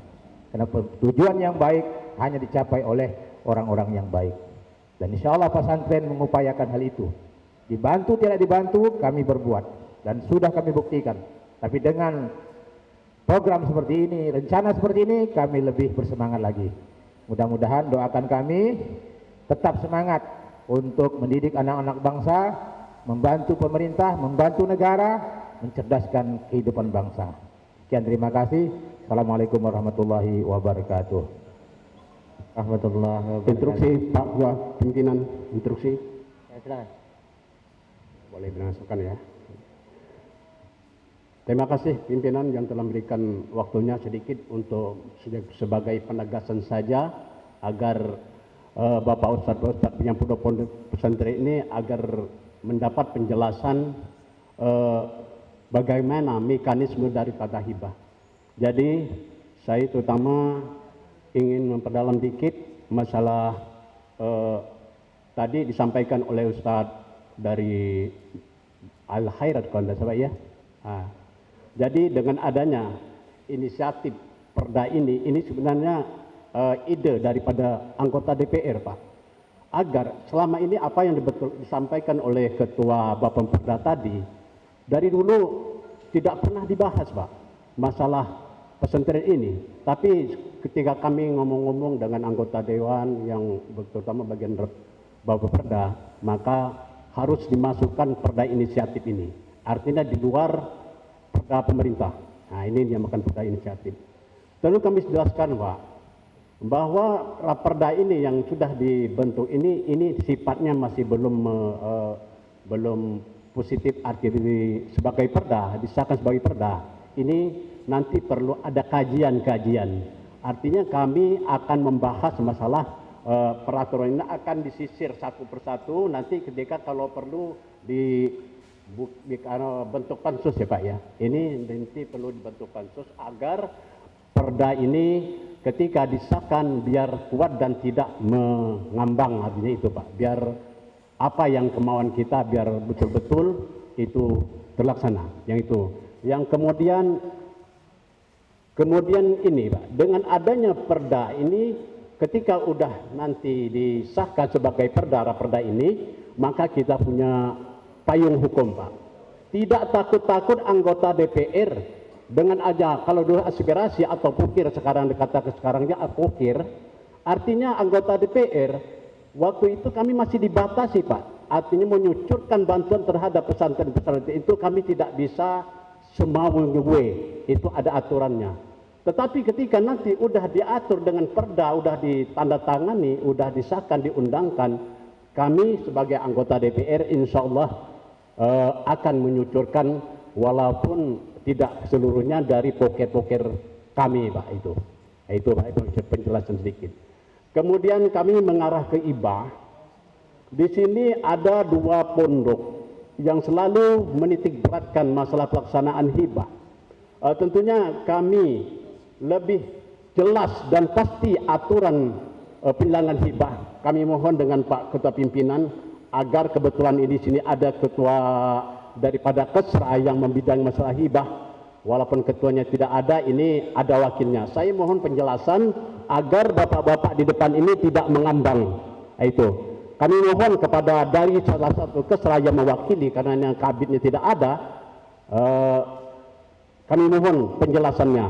Karena tujuan yang baik hanya dicapai oleh orang-orang yang baik. Dan insya Allah pesantren mengupayakan hal itu. Dibantu tidak dibantu, kami berbuat. Dan sudah kami buktikan. Tapi dengan program seperti ini, rencana seperti ini, kami lebih bersemangat lagi. Mudah-mudahan doakan kami tetap semangat untuk mendidik anak-anak bangsa, membantu pemerintah, membantu negara, mencerdaskan kehidupan bangsa. Sekian, terima kasih. Assalamualaikum warahmatullahi wabarakatuh. Rahmatullah. Instruksi Pak Ketua Pimpinan, instruksi. Ya, silakan. Boleh dimasukkan ya. Terima kasih pimpinan yang telah memberikan waktunya sedikit untuk sebagai penegasan saja agar Bapak Ustadz yang pondok pesantren ini agar mendapat penjelasan bagaimana mekanisme daripada hibah. Jadi saya terutama ingin memperdalam dikit masalah tadi disampaikan oleh Ustadz dari Al-Khairat kalau tidak salah ya. Jadi dengan adanya inisiatif perda ini sebenarnya ide daripada anggota DPR Pak, agar selama ini apa yang disampaikan oleh Ketua Bapemperda tadi dari dulu tidak pernah dibahas Pak masalah pesantren ini. Tapi ketika kami ngomong-ngomong dengan anggota Dewan yang terutama bagian Bapemperda, maka harus dimasukkan perda inisiatif ini. Artinya di luar perda pemerintah. Nah, ini yang akan perda inisiatif. Lalu kami jelaskan Pak, bahwa raperda ini yang sudah dibentuk ini sifatnya masih belum positif arti sebagai perda, disahkan sebagai perda. Ini nanti perlu ada kajian-kajian. Artinya kami akan membahas masalah peraturan ini akan disisir satu persatu. Nanti ketika kalau perlu bentuk pansus ya Pak ya. Ini nanti perlu dibentuk pansus agar perda ini ketika disahkan biar kuat dan tidak mengambang, artinya itu Pak. Biar apa yang kemauan kita biar betul-betul itu terlaksana. Yang itu. Yang kemudian ini Pak, dengan adanya perda ini ketika udah nanti disahkan sebagai perda ini, maka kita punya payung hukum Pak. Tidak takut-takut anggota DPR dengan aja kalau dulu aspirasi atau pukir, sekarang dikatakan sekarangnya pukir, artinya anggota DPR waktu itu kami masih dibatasi Pak. Artinya menyucurkan bantuan terhadap pesantren-pesantren itu kami tidak bisa semau-gue, itu ada aturannya. Tetapi ketika nanti udah diatur dengan perda, udah ditandatangani, udah disahkan, diundangkan, kami sebagai anggota DPR insya Allah akan menyucurkan walaupun tidak seluruhnya dari poker-poker kami Pak itu. Itu Pak, itu penjelasan sedikit. Kemudian kami mengarah ke IBA. Di sini ada 2 pondok yang selalu menitik beratkan masalah pelaksanaan hibah. Tentunya kami lebih jelas dan pasti aturan penyelenggaraan hibah. Kami mohon dengan Pak Ketua Pimpinan agar kebetulan ini di sini ada ketua daripada Kesra yang membidangi masalah hibah. Walaupun ketuanya tidak ada, ini ada wakilnya. Saya mohon penjelasan agar bapak-bapak di depan ini tidak mengambang. Itu. Kami mohon kepada dari salah satu Kesra yang mewakili karena yang kabinnya tidak ada. Kami mohon penjelasannya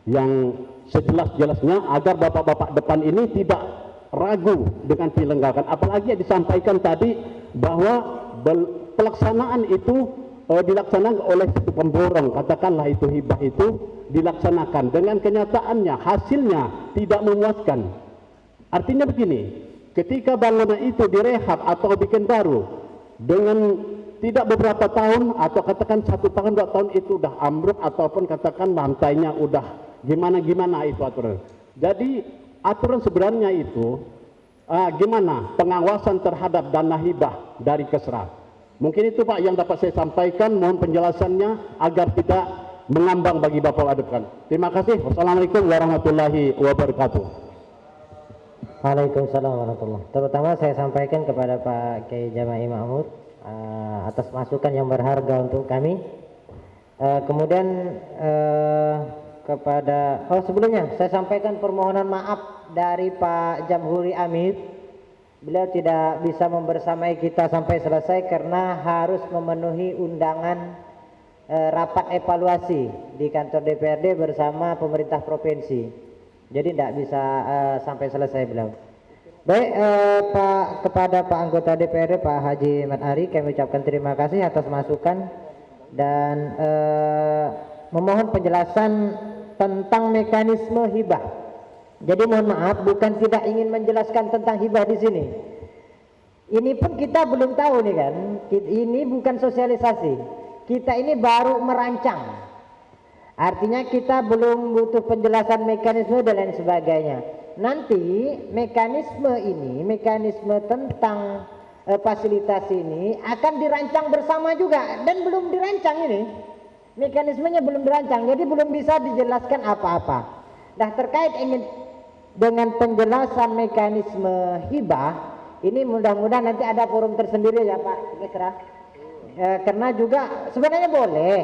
yang sejelas-jelasnya agar bapak-bapak depan ini tidak ragu dengan penyelenggaraan. Apalagi yang disampaikan tadi bahwa pelaksanaan itu dilaksanakan oleh satu pemborong, katakanlah itu hibah itu dilaksanakan dengan kenyataannya hasilnya tidak memuaskan. Artinya begini, ketika bangunan itu direhab atau bikin baru dengan tidak beberapa tahun atau katakan 1 tahun 2 tahun itu udah ambruk ataupun katakan lantainya udah gimana itu aturan. Jadi aturan sebenarnya itu gimana pengawasan terhadap dana hibah dari Kesra. Mungkin itu Pak yang dapat saya sampaikan, mohon penjelasannya agar tidak mengambang bagi Bapak adepan. Terima kasih. Wassalamualaikum warahmatullahi wabarakatuh. Waalaikumsalam warahmatullahi wabarakatuh. Terutama saya sampaikan kepada Pak Kiai Jama'i Ma'mur atas masukan yang berharga untuk kami. Kemudian kepada sebelumnya saya sampaikan permohonan maaf dari Pak Jamhuri Amir. Beliau tidak bisa membersamai kita sampai selesai karena harus memenuhi undangan rapat evaluasi di kantor DPRD bersama pemerintah provinsi. Jadi tidak bisa sampai selesai beliau. Baik, Pak, kepada Pak anggota DPRD Pak Haji Mat Ari kami ucapkan terima kasih atas masukan dan memohon penjelasan tentang mekanisme hibah. Jadi mohon maaf, bukan tidak ingin menjelaskan tentang hibah di sini. Ini pun kita belum tahu nih kan. Ini bukan sosialisasi. Kita ini baru merancang. Artinya kita belum butuh penjelasan mekanisme dan lain sebagainya. Nanti mekanisme ini, mekanisme tentang fasilitas ini akan dirancang bersama juga dan belum dirancang ini. Mekanismenya belum dirancang, jadi belum bisa dijelaskan apa-apa. Nah, terkait dengan penjelasan mekanisme hibah ini mudah-mudahan nanti ada forum tersendiri ya Pak Kesra. Karena juga sebenarnya boleh,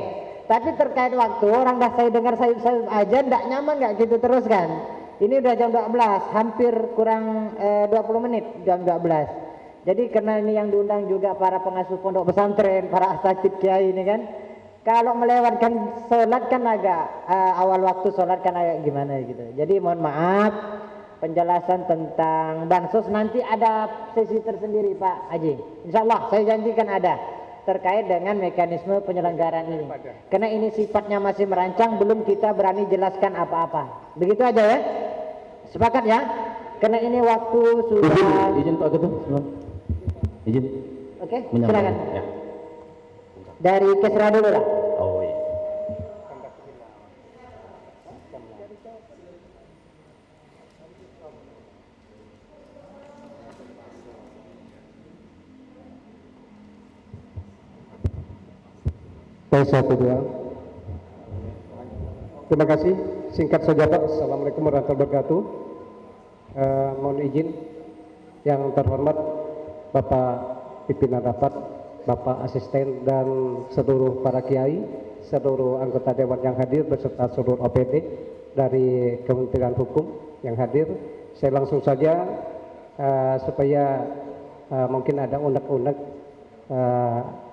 tapi terkait waktu orang dah saya dengar sayup-sayup aja ndak nyaman nggak gitu terus kan. Ini udah jam 12, hampir kurang 20 menit jam 12. Jadi karena ini yang diundang juga para pengasuh pondok pesantren, para asatidz kiai ini kan. Kalau melewatkan sholat kan agak awal waktu sholat kan agak gimana gitu. Jadi mohon maaf, penjelasan tentang bansos nanti ada sesi tersendiri Pak Haji. Insya Allah saya janjikan ada terkait dengan mekanisme penyelenggaraan ini. Karena ini sifatnya masih merancang, belum kita berani jelaskan apa-apa. Begitu aja ya. Sepakat ya? Karena ini waktu sudah. Izin Pak Ketua. Izin. Oke, silakan. Ya. Dari Kesra dulu lah. Oh iya. Terima kasih. Singkat saja Pak. Assalamualaikum warahmatullahi wabarakatuh. Mohon izin yang terhormat Bapak pimpinan rapat, Bapak asisten dan seluruh para kiai, seluruh anggota dewan yang hadir beserta seluruh OPD dari Kementerian Hukum yang hadir. Saya langsung saja supaya mungkin ada unek-unek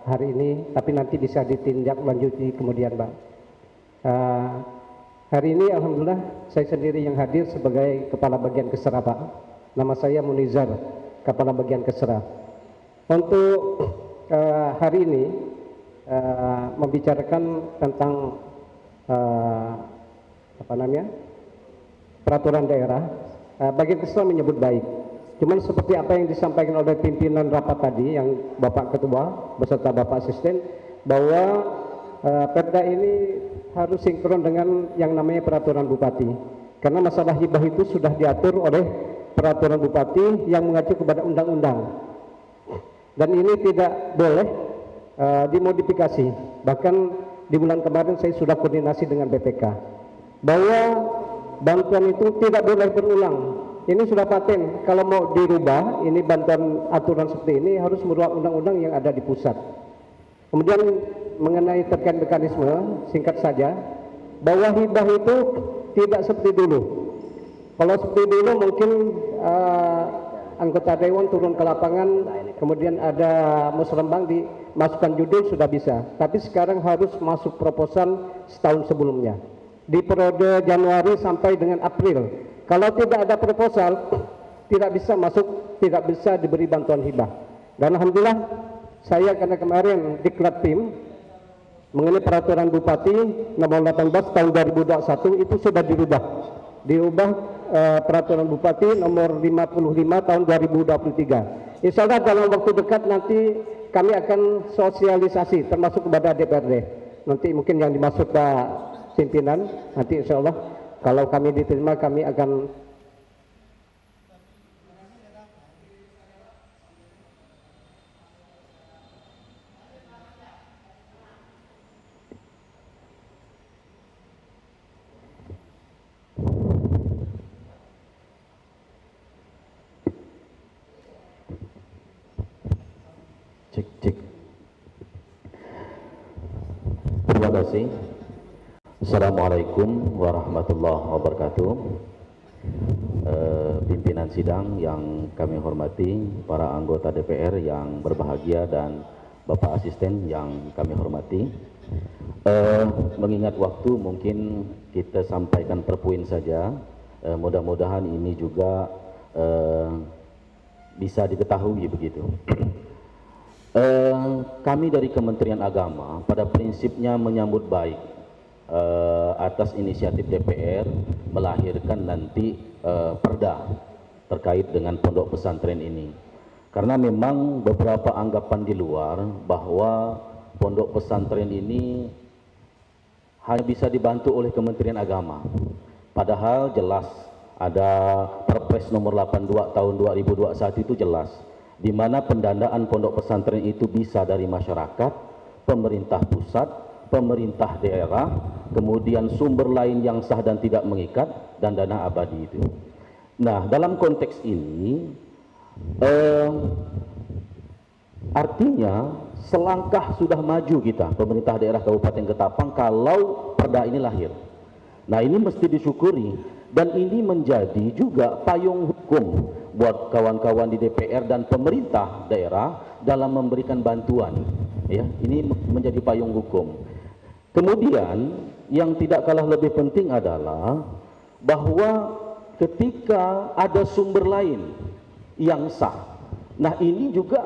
hari ini, tapi nanti bisa ditindaklanjuti kemudian, Bang. Hari ini alhamdulillah saya sendiri yang hadir sebagai Kepala Bagian Kesra, Pak. Nama saya Munizar, Kepala Bagian Kesra. Untuk hari ini membicarakan tentang peraturan daerah. Bagian Kesra menyebut baik. Cuman seperti apa yang disampaikan oleh pimpinan rapat tadi, yang Bapak Ketua beserta Bapak Asisten, bahwa Perda ini harus sinkron dengan yang namanya peraturan Bupati. Karena masalah hibah itu sudah diatur oleh peraturan Bupati yang mengacu kepada undang-undang. Dan ini tidak boleh dimodifikasi. Bahkan di bulan kemarin saya sudah koordinasi dengan BPK bahwa bantuan itu tidak boleh berulang. Ini sudah paten. Kalau mau dirubah, ini bantuan aturan seperti ini harus merubah undang-undang yang ada di pusat. Kemudian mengenai terkait mekanisme, singkat saja, bahwa hibah itu tidak seperti dulu. Kalau seperti dulu mungkin anggota dewan turun ke lapangan, kemudian ada musrembang dimasukkan judul sudah bisa. Tapi sekarang harus masuk proposal setahun sebelumnya. Di periode Januari sampai dengan April. Kalau tidak ada proposal, tidak bisa masuk, tidak bisa diberi bantuan hibah. Dan alhamdulillah saya karena kemarin diklat tim mengenai peraturan Bupati nomor 18 tahun 2021 itu sudah dirubah peraturan Bupati nomor 55 tahun 2023. Insya Allah dalam waktu dekat nanti kami akan sosialisasi termasuk kepada DPRD. Nanti mungkin yang dimaksud Pak pimpinan, nanti insya Allah kalau kami diterima kami akan cek. Terima kasih. Assalamualaikum warahmatullahi wabarakatuh. Pimpinan sidang yang kami hormati, para anggota DPR yang berbahagia dan Bapak Asisten yang kami hormati. Mengingat waktu mungkin kita sampaikan per poin saja. Mudah-mudahan ini juga bisa diketahui begitu. Kami dari Kementerian Agama pada prinsipnya menyambut baik atas inisiatif DPR melahirkan nanti perda terkait dengan pondok pesantren ini. Karena memang beberapa anggapan di luar bahwa pondok pesantren ini hanya bisa dibantu oleh Kementerian Agama. Padahal jelas ada Perpres nomor 82 tahun 2021 itu jelas di mana pendanaan pondok pesantren itu bisa dari masyarakat, pemerintah pusat, pemerintah daerah, kemudian sumber lain yang sah dan tidak mengikat, dan dana abadi itu. Nah, dalam konteks ini, artinya selangkah sudah maju kita, pemerintah daerah Kabupaten Ketapang, kalau perda ini lahir. Nah, ini mesti disyukuri, dan ini menjadi juga payung hukum buat kawan-kawan di DPR dan pemerintah daerah dalam memberikan bantuan. Ya, ini menjadi payung hukum. Kemudian yang tidak kalah lebih penting adalah bahwa ketika ada sumber lain yang sah, nah ini juga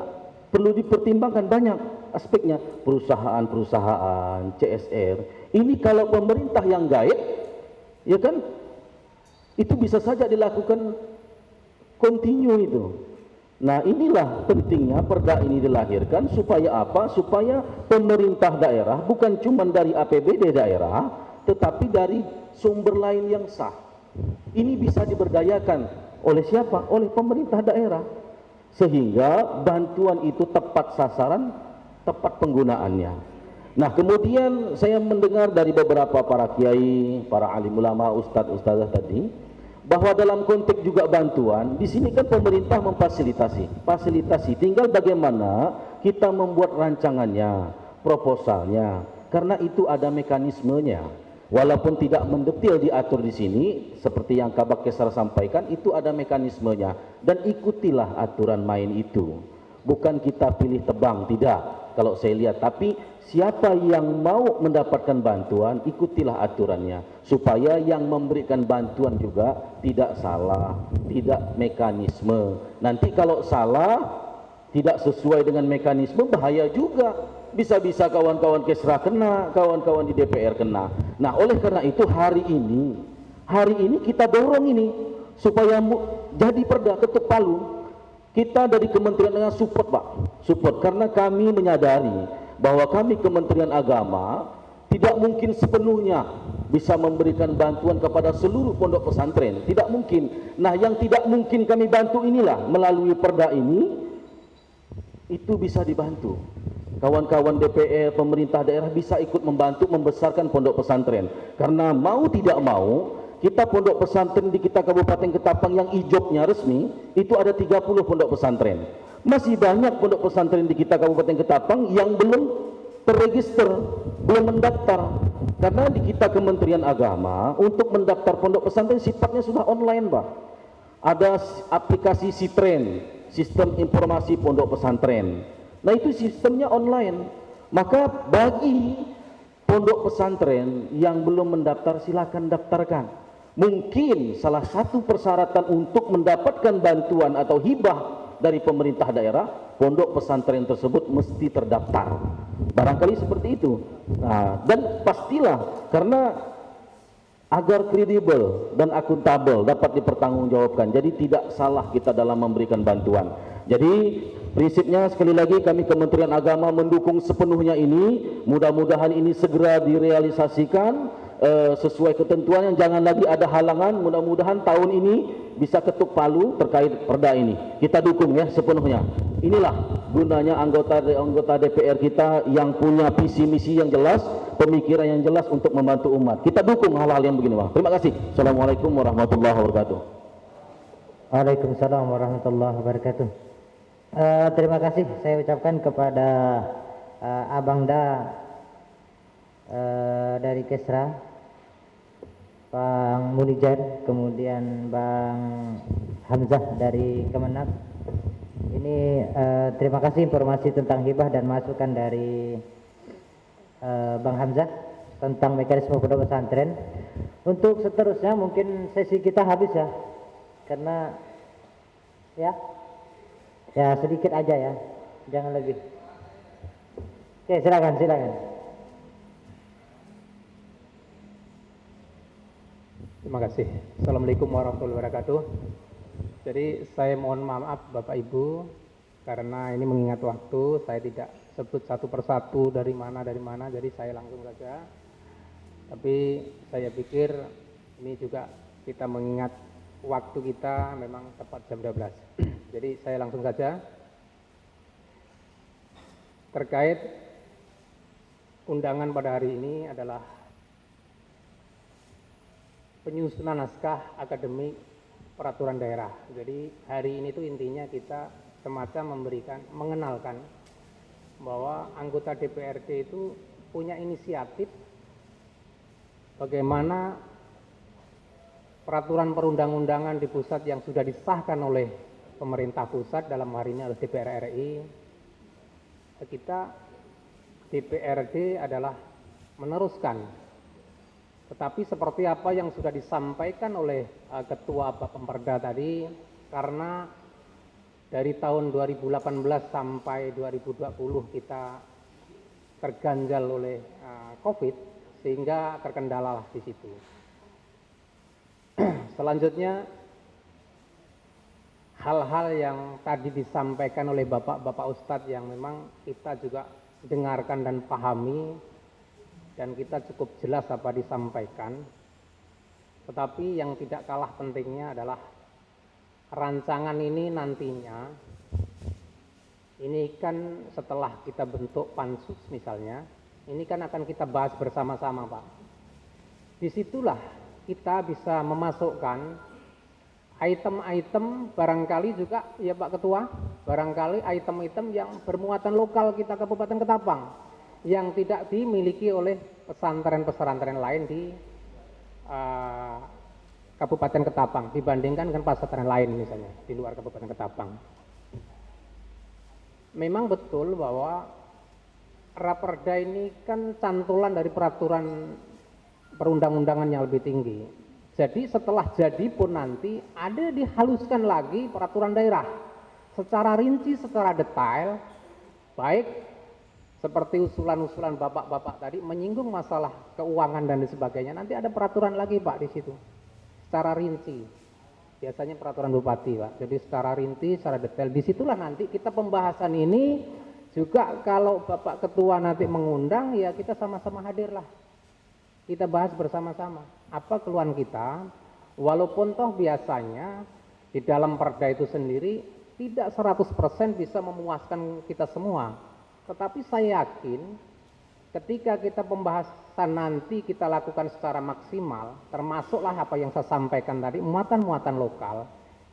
perlu dipertimbangkan banyak aspeknya. Perusahaan-perusahaan, CSR, ini kalau pemerintah yang gaib, ya kan, itu bisa saja dilakukan kontinu itu. Nah, inilah pentingnya perda ini dilahirkan supaya apa? Supaya pemerintah daerah bukan cuma dari APBD daerah, tetapi dari sumber lain yang sah. Ini bisa diberdayakan oleh siapa? Oleh pemerintah daerah. Sehingga bantuan itu tepat sasaran, tepat penggunaannya. Nah, kemudian saya mendengar dari beberapa para kiai, para alim ulama, ustadz-ustadzah tadi, bahwa dalam konteks juga bantuan, di sini kan pemerintah fasilitasi, tinggal bagaimana kita membuat rancangannya, proposalnya, karena itu ada mekanismenya. Walaupun tidak mendetil diatur di sini, seperti yang Kabak Kesar sampaikan, itu ada mekanismenya, dan ikutilah aturan main itu. Bukan kita pilih tebang, tidak. Kalau saya lihat, tapi siapa yang mau mendapatkan bantuan, ikutilah aturannya, supaya yang memberikan bantuan juga tidak salah, tidak mekanisme. Nanti kalau salah, tidak sesuai dengan mekanisme, bahaya juga. Bisa-bisa kawan-kawan Kesra kena, kawan-kawan di DPR kena. Nah, oleh karena itu hari ini kita dorong ini supaya jadi perda, ketuk palu. Kita dari Kementerian Agama support, Pak, support, karena kami menyadari bahwa kami Kementerian Agama tidak mungkin sepenuhnya bisa memberikan bantuan kepada seluruh pondok pesantren, tidak mungkin. Nah, yang tidak mungkin kami bantu inilah melalui perda ini, itu bisa dibantu. kawan-kawan DPR, pemerintah daerah bisa ikut membantu membesarkan pondok pesantren. Karena mau tidak mau, kita pondok pesantren di kita Kabupaten Ketapang yang ijobnya resmi, itu ada 30 pondok pesantren. Masih banyak pondok pesantren di kita Kabupaten Ketapang yang belum terregister, belum mendaftar. Karena di kita Kementerian Agama, untuk mendaftar pondok pesantren sifatnya sudah online, Pak. Ada aplikasi Sitren, Sistem Informasi Pondok Pesantren. Nah, itu sistemnya online. Maka bagi pondok pesantren yang belum mendaftar, silakan daftarkan. Mungkin salah satu persyaratan untuk mendapatkan bantuan atau hibah dari pemerintah daerah, pondok pesantren tersebut mesti terdaftar. Barangkali seperti itu. Nah, dan pastilah, karena agar kredibel dan akuntabel dapat dipertanggungjawabkan. Jadi tidak salah kita dalam memberikan bantuan. Jadi prinsipnya sekali lagi kami Kementerian Agama mendukung sepenuhnya ini. Mudah-mudahan ini segera direalisasikan sesuai ketentuan, yang jangan lagi ada halangan. Mudah-mudahan tahun ini bisa ketuk palu terkait perda ini. Kita dukung ya sepenuhnya. Inilah gunanya anggota DPR kita yang punya visi misi yang jelas, pemikiran yang jelas untuk membantu umat. Kita dukung hal-hal yang begini, Pak. Terima kasih. Assalamualaikum warahmatullahi wabarakatuh. Waalaikumsalam warahmatullahi wabarakatuh. Terima kasih saya ucapkan kepada Abang Da dari Kesra, Bang Munijar, kemudian Bang Hamzah dari Kemenak. Ini terima kasih informasi tentang hibah dan masukan dari Bang Hamzah tentang mekanisme pondok pesantren. Untuk seterusnya mungkin sesi kita habis ya, karena ya sedikit aja ya, jangan lebih. Oke, silakan. Terima kasih. Assalamualaikum warahmatullahi wabarakatuh. Jadi saya mohon maaf Bapak Ibu, karena ini mengingat waktu, saya tidak sebut satu persatu dari mana, jadi saya langsung saja. Tapi saya pikir ini juga kita mengingat waktu kita memang tepat jam 12. Jadi saya langsung saja. Terkait undangan pada hari ini adalah penyusunan naskah akademik peraturan daerah. Jadi hari ini tuh intinya kita semacam mengenalkan bahwa anggota DPRD itu punya inisiatif bagaimana peraturan perundang-undangan di pusat yang sudah disahkan oleh pemerintah pusat, dalam hari ini oleh DPR RI. Kita DPRD adalah meneruskan. Tetapi seperti apa yang sudah disampaikan oleh Ketua Bapemperda tadi, karena dari tahun 2018 sampai 2020 kita terganjal oleh COVID, sehingga terkendala di situ. Selanjutnya, hal-hal yang tadi disampaikan oleh Bapak Ustadz yang memang kita juga dengarkan dan pahami, dan kita cukup jelas apa disampaikan. Tetapi yang tidak kalah pentingnya adalah rancangan ini nantinya, ini kan setelah kita bentuk pansus misalnya, ini kan akan kita bahas bersama-sama, Pak. Disitulah kita bisa memasukkan item-item barangkali juga ya Pak Ketua, barangkali item-item yang bermuatan lokal kita Kabupaten Ketapang yang tidak dimiliki oleh pesantren-pesantren lain di Kabupaten Ketapang dibandingkan dengan pesantren lain misalnya di luar Kabupaten Ketapang. Memang betul bahwa Raperda ini kan cantulan dari peraturan perundang-undangan yang lebih tinggi. Jadi setelah jadi pun nanti ada dihaluskan lagi peraturan daerah secara rinci, secara detail, baik seperti usulan-usulan bapak-bapak tadi menyinggung masalah keuangan dan sebagainya. Nanti ada peraturan lagi Pak di situ, secara rinci. Biasanya peraturan bupati Pak. Jadi secara rinci, secara detail. Disitulah nanti kita pembahasan ini juga kalau Bapak Ketua nanti mengundang, ya kita sama-sama hadirlah. Kita bahas bersama-sama apa keluhan kita. Walaupun toh biasanya di dalam perda itu sendiri tidak 100% bisa memuaskan kita semua. Tetapi saya yakin ketika kita pembahasan nanti kita lakukan secara maksimal, termasuklah apa yang saya sampaikan tadi, muatan-muatan lokal,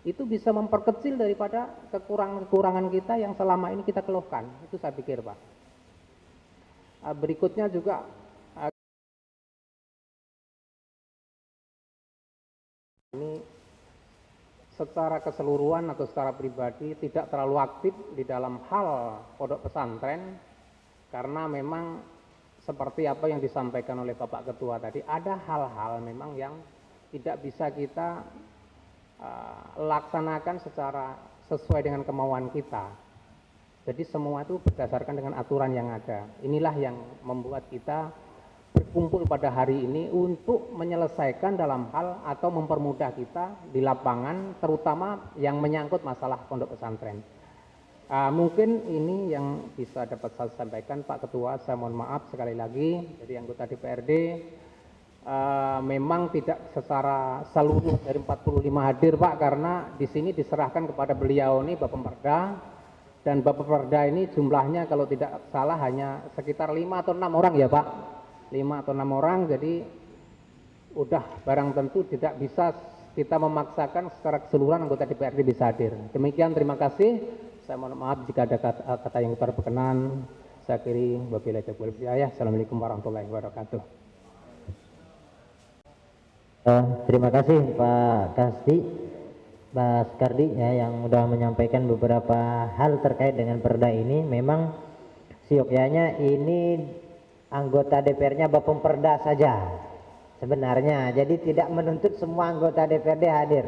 itu bisa memperkecil daripada kekurangan-kekurangan kita yang selama ini kita keluhkan. Itu saya pikir, Pak. Berikutnya juga ini secara keseluruhan atau secara pribadi tidak terlalu aktif di dalam hal pondok pesantren, karena memang seperti apa yang disampaikan oleh Bapak Ketua tadi, ada hal-hal memang yang tidak bisa kita laksanakan secara sesuai dengan kemauan kita. Jadi semua itu berdasarkan dengan aturan yang ada. Inilah yang membuat kita berkumpul pada hari ini untuk menyelesaikan dalam hal atau mempermudah kita di lapangan, terutama yang menyangkut masalah pondok pesantren. Mungkin ini yang bisa dapat saya sampaikan, Pak Ketua. Saya mohon maaf sekali lagi dari anggota DPRD. Memang tidak secara seluruh dari 45 hadir, Pak, karena di sini diserahkan kepada beliau ini Bapak Perda, dan Bapak Perda ini jumlahnya kalau tidak salah hanya sekitar 5 atau 6 orang ya, Pak. 5 atau 6 orang, jadi udah barang tentu tidak bisa kita memaksakan secara keseluruhan anggota DPRD bisa hadir. Demikian, terima kasih. Saya mohon maaf jika ada kata yang kurang berkenan. Saya akhiri, wabillahi taufiq wal hidayah. Assalamualaikum warahmatullahi wabarakatuh. Terima kasih Pak Kasdi, Pak Skardi ya, yang sudah menyampaikan beberapa hal terkait dengan perda ini. Memang siokyanya ini anggota DPR-nya Bapak Perda saja sebenarnya, jadi tidak menuntut semua anggota DPRD hadir.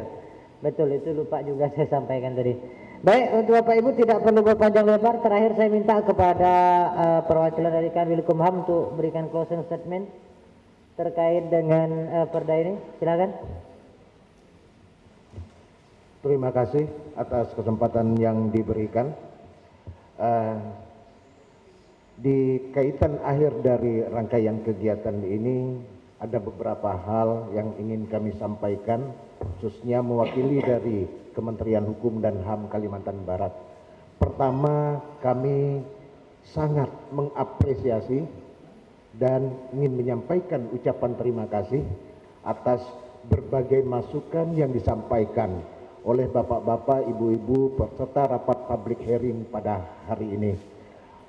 Betul, itu lupa juga saya sampaikan tadi. Baik, untuk Bapak Ibu tidak perlu berpanjang lebar. Terakhir saya minta kepada perwakilan dari Kanwilkumham untuk berikan closing statement terkait dengan perda ini. Silakan. Terima kasih atas kesempatan yang diberikan. Di kaitan akhir dari rangkaian kegiatan ini ada beberapa hal yang ingin kami sampaikan, khususnya mewakili dari Kementerian Hukum dan HAM Kalimantan Barat. Pertama, kami sangat mengapresiasi dan ingin menyampaikan ucapan terima kasih atas berbagai masukan yang disampaikan oleh bapak-bapak, ibu-ibu peserta rapat public hearing pada hari ini.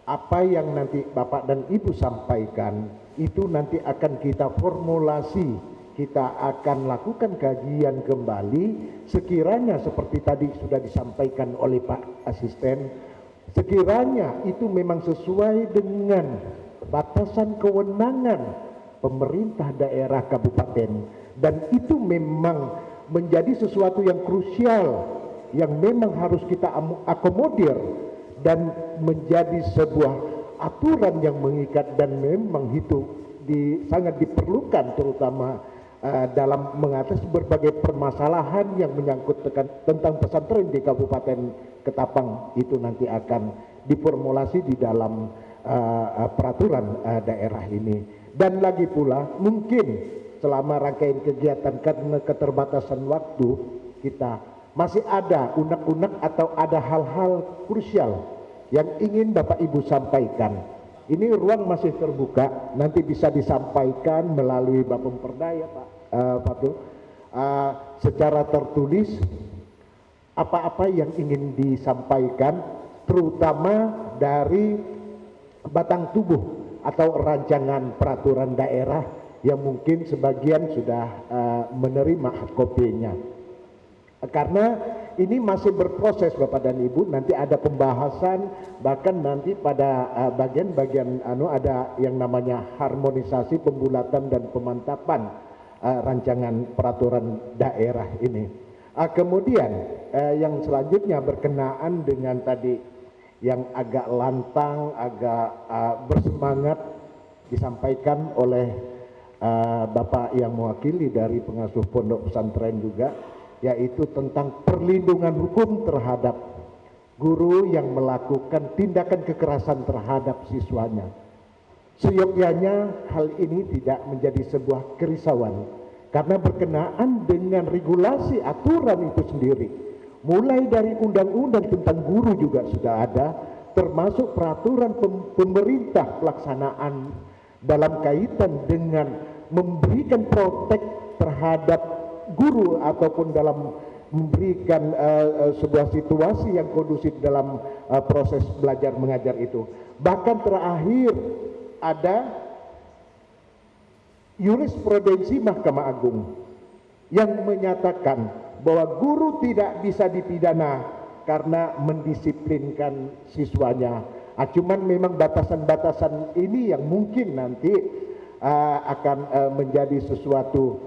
Apa yang nanti Bapak dan Ibu sampaikan itu nanti akan kita formulasi, kita akan lakukan kajian kembali sekiranya seperti tadi sudah disampaikan oleh Pak Asisten, sekiranya itu memang sesuai dengan batasan kewenangan pemerintah daerah kabupaten dan itu memang menjadi sesuatu yang krusial yang memang harus kita akomodir dan menjadi sebuah aturan yang mengikat dan memang itu sangat diperlukan, terutama dalam mengatasi berbagai permasalahan yang menyangkut tentang pesantren di Kabupaten Ketapang. Itu nanti akan diformulasi di dalam peraturan daerah ini. Dan lagi pula mungkin selama rangkaian kegiatan karena keterbatasan waktu kita masih ada unek-unek atau ada hal-hal krusial yang ingin Bapak Ibu sampaikan. Ini ruang masih terbuka, nanti bisa disampaikan melalui Bapak Perda ya Pak Fatul, secara tertulis apa-apa yang ingin disampaikan, terutama dari batang tubuh atau rancangan peraturan daerah yang mungkin sebagian sudah menerima hard copy-nya. Karena ini masih berproses Bapak dan Ibu, nanti ada pembahasan, bahkan nanti pada bagian-bagian ada yang namanya harmonisasi, pembulatan dan pemantapan rancangan peraturan daerah ini. Kemudian yang selanjutnya berkenaan dengan tadi yang agak lantang, agak bersemangat disampaikan oleh Bapak yang mewakili dari pengasuh pondok pesantren juga, yaitu tentang perlindungan hukum terhadap guru yang melakukan tindakan kekerasan terhadap siswanya. Seyogyanya hal ini tidak menjadi sebuah kerisauan karena berkenaan dengan regulasi aturan itu sendiri. Mulai dari undang-undang tentang guru juga sudah ada, termasuk peraturan pemerintah pelaksanaan dalam kaitan dengan memberikan protek terhadap guru ataupun dalam memberikan sebuah situasi yang kondusif dalam proses belajar mengajar itu. Bahkan terakhir ada jurisprudensi Mahkamah Agung yang menyatakan bahwa guru tidak bisa dipidana karena mendisiplinkan siswanya. Cuman memang batasan-batasan ini yang mungkin nanti akan menjadi sesuatu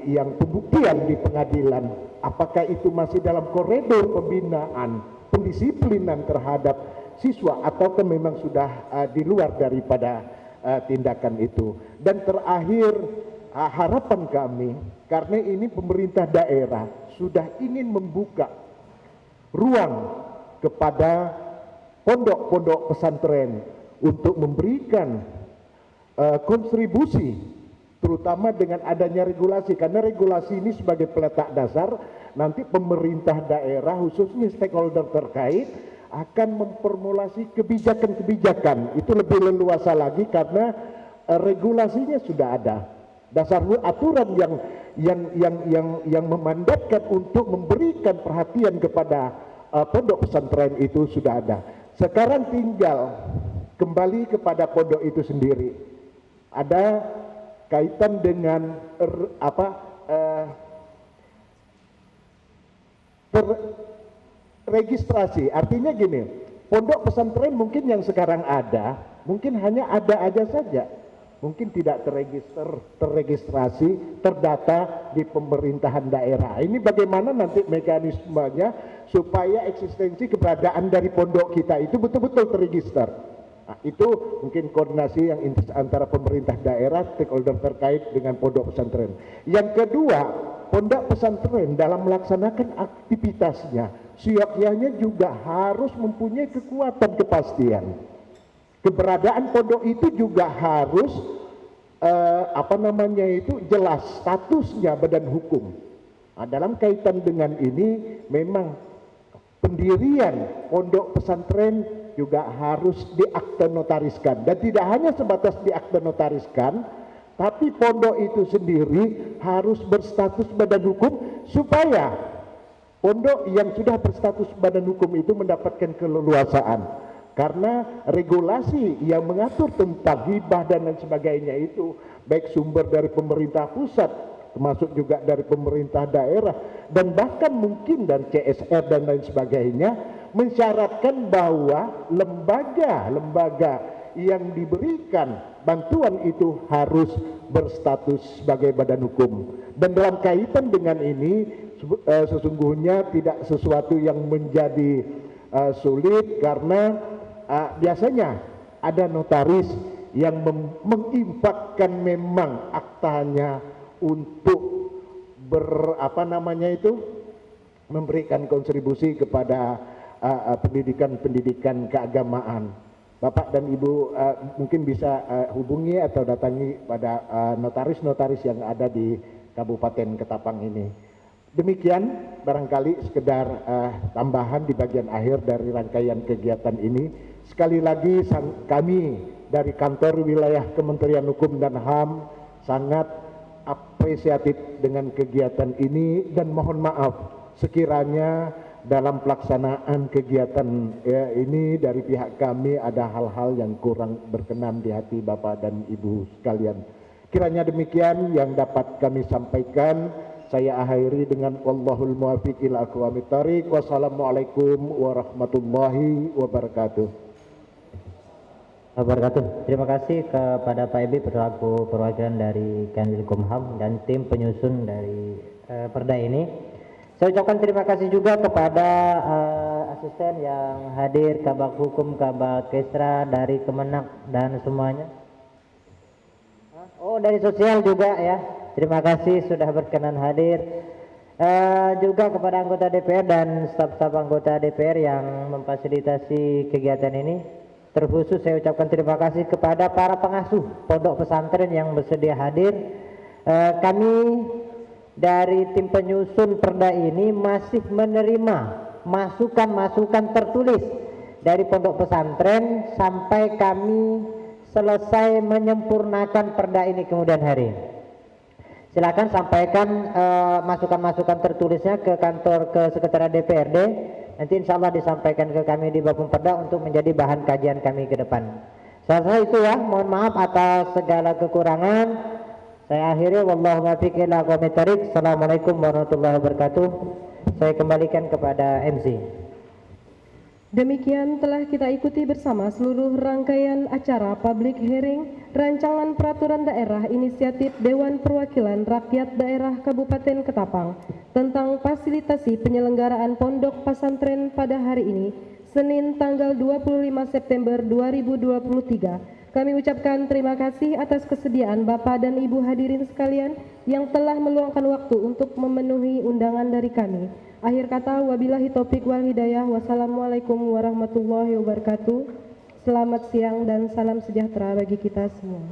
yang pembuktian di pengadilan. Apakah itu masih dalam koridor pembinaan, pendisiplinan terhadap siswa, ataukah memang sudah di luar daripada tindakan itu. Dan terakhir, harapan kami, karena ini pemerintah daerah sudah ingin membuka ruang kepada pondok-pondok pesantren untuk memberikan kontribusi, terutama dengan adanya regulasi, karena regulasi ini sebagai peletak dasar, nanti pemerintah daerah khususnya stakeholder terkait akan memformulasi kebijakan-kebijakan. Itu lebih leluasa lagi karena regulasinya sudah ada. Dasar aturan yang memandatkan untuk memberikan perhatian kepada pondok pesantren itu sudah ada. Sekarang tinggal kembali kepada pondok itu sendiri. Ada kaitan dengan registrasi. Artinya gini, pondok pesantren mungkin yang sekarang ada, mungkin hanya ada aja saja, mungkin tidak terregistrasi, terdata di pemerintahan daerah. Ini bagaimana nanti mekanismenya supaya eksistensi keberadaan dari pondok kita itu betul-betul terregister. Nah, itu mungkin koordinasi yang antara pemerintah daerah, stakeholder terkait dengan pondok pesantren. Yang kedua, pondok pesantren dalam melaksanakan aktivitasnya, siakyanya juga harus mempunyai kekuatan kepastian. Keberadaan pondok itu juga harus jelas statusnya badan hukum. Nah, dalam kaitan dengan ini memang pendirian pondok pesantren juga harus diakte notariskan, dan tidak hanya sebatas diakte notariskan, tapi pondok itu sendiri harus berstatus badan hukum supaya pondok yang sudah berstatus badan hukum itu mendapatkan keleluasaan. Karena regulasi yang mengatur tentang hibah dan lain sebagainya itu baik sumber dari pemerintah pusat, termasuk juga dari pemerintah daerah, dan bahkan mungkin dari CSR dan lain sebagainya, mensyaratkan bahwa lembaga-lembaga yang diberikan bantuan itu harus berstatus sebagai badan hukum. Dan dalam kaitan dengan ini sesungguhnya tidak sesuatu yang menjadi sulit, karena biasanya ada notaris yang menginfakkan memang aktanya untuk memberikan kontribusi kepada pendidikan keagamaan. Bapak dan Ibu mungkin bisa hubungi atau datangi pada notaris-notaris yang ada di Kabupaten Ketapang ini. Demikian barangkali sekedar tambahan di bagian akhir dari rangkaian kegiatan ini. Sekali lagi kami dari kantor wilayah Kementerian Hukum dan HAM sangat apresiatif dengan kegiatan ini, dan mohon maaf sekiranya dalam pelaksanaan kegiatan ini dari pihak kami ada hal-hal yang kurang berkenan di hati Bapak dan Ibu sekalian. Kiranya demikian yang dapat kami sampaikan. Saya akhiri dengan wallahul muwaffiq ila aqwamit thariq. Wassalamualaikum warahmatullahi wabarakatuh. Terima kasih kepada Pak Ebi selaku perwakilan dari Kanwilkumham dan tim penyusun dari perda ini. Saya ucapkan terima kasih juga kepada asisten yang hadir, Kabak Hukum, Kabak Kesra dari Kemenak dan semuanya. Oh, dari sosial juga ya. Terima kasih sudah berkenan hadir. Juga kepada anggota DPR dan staf-staf anggota DPR yang memfasilitasi kegiatan ini. Terkhusus saya ucapkan terima kasih kepada para pengasuh pondok pesantren yang bersedia hadir. Kami dari tim penyusun perda ini masih menerima masukan-masukan tertulis dari pondok pesantren sampai kami selesai menyempurnakan perda ini kemudian hari. Silakan sampaikan masukan-masukan tertulisnya ke kantor ke sekretariat DPRD. Nanti insya Allah disampaikan ke kami di Bapumperda untuk menjadi bahan kajian kami ke depan. Saya rasa itu ya, mohon maaf atas segala kekurangan. Saya akhiri, wallahu muwaffiq ila aqwamit thoriq. Assalamualaikum warahmatullahi wabarakatuh. Saya kembalikan kepada MC. Demikian telah kita ikuti bersama seluruh rangkaian acara public hearing Rancangan Peraturan Daerah Inisiatif Dewan Perwakilan Rakyat Daerah Kabupaten Ketapang tentang fasilitasi penyelenggaraan pondok pesantren pada hari ini, Senin tanggal 25 September 2023. Kami ucapkan terima kasih atas kesediaan Bapak dan Ibu hadirin sekalian yang telah meluangkan waktu untuk memenuhi undangan dari kami. Akhir kata, wabillahi taufik wal hidayah. Wassalamualaikum warahmatullahi wabarakatuh. Selamat siang dan salam sejahtera bagi kita semua.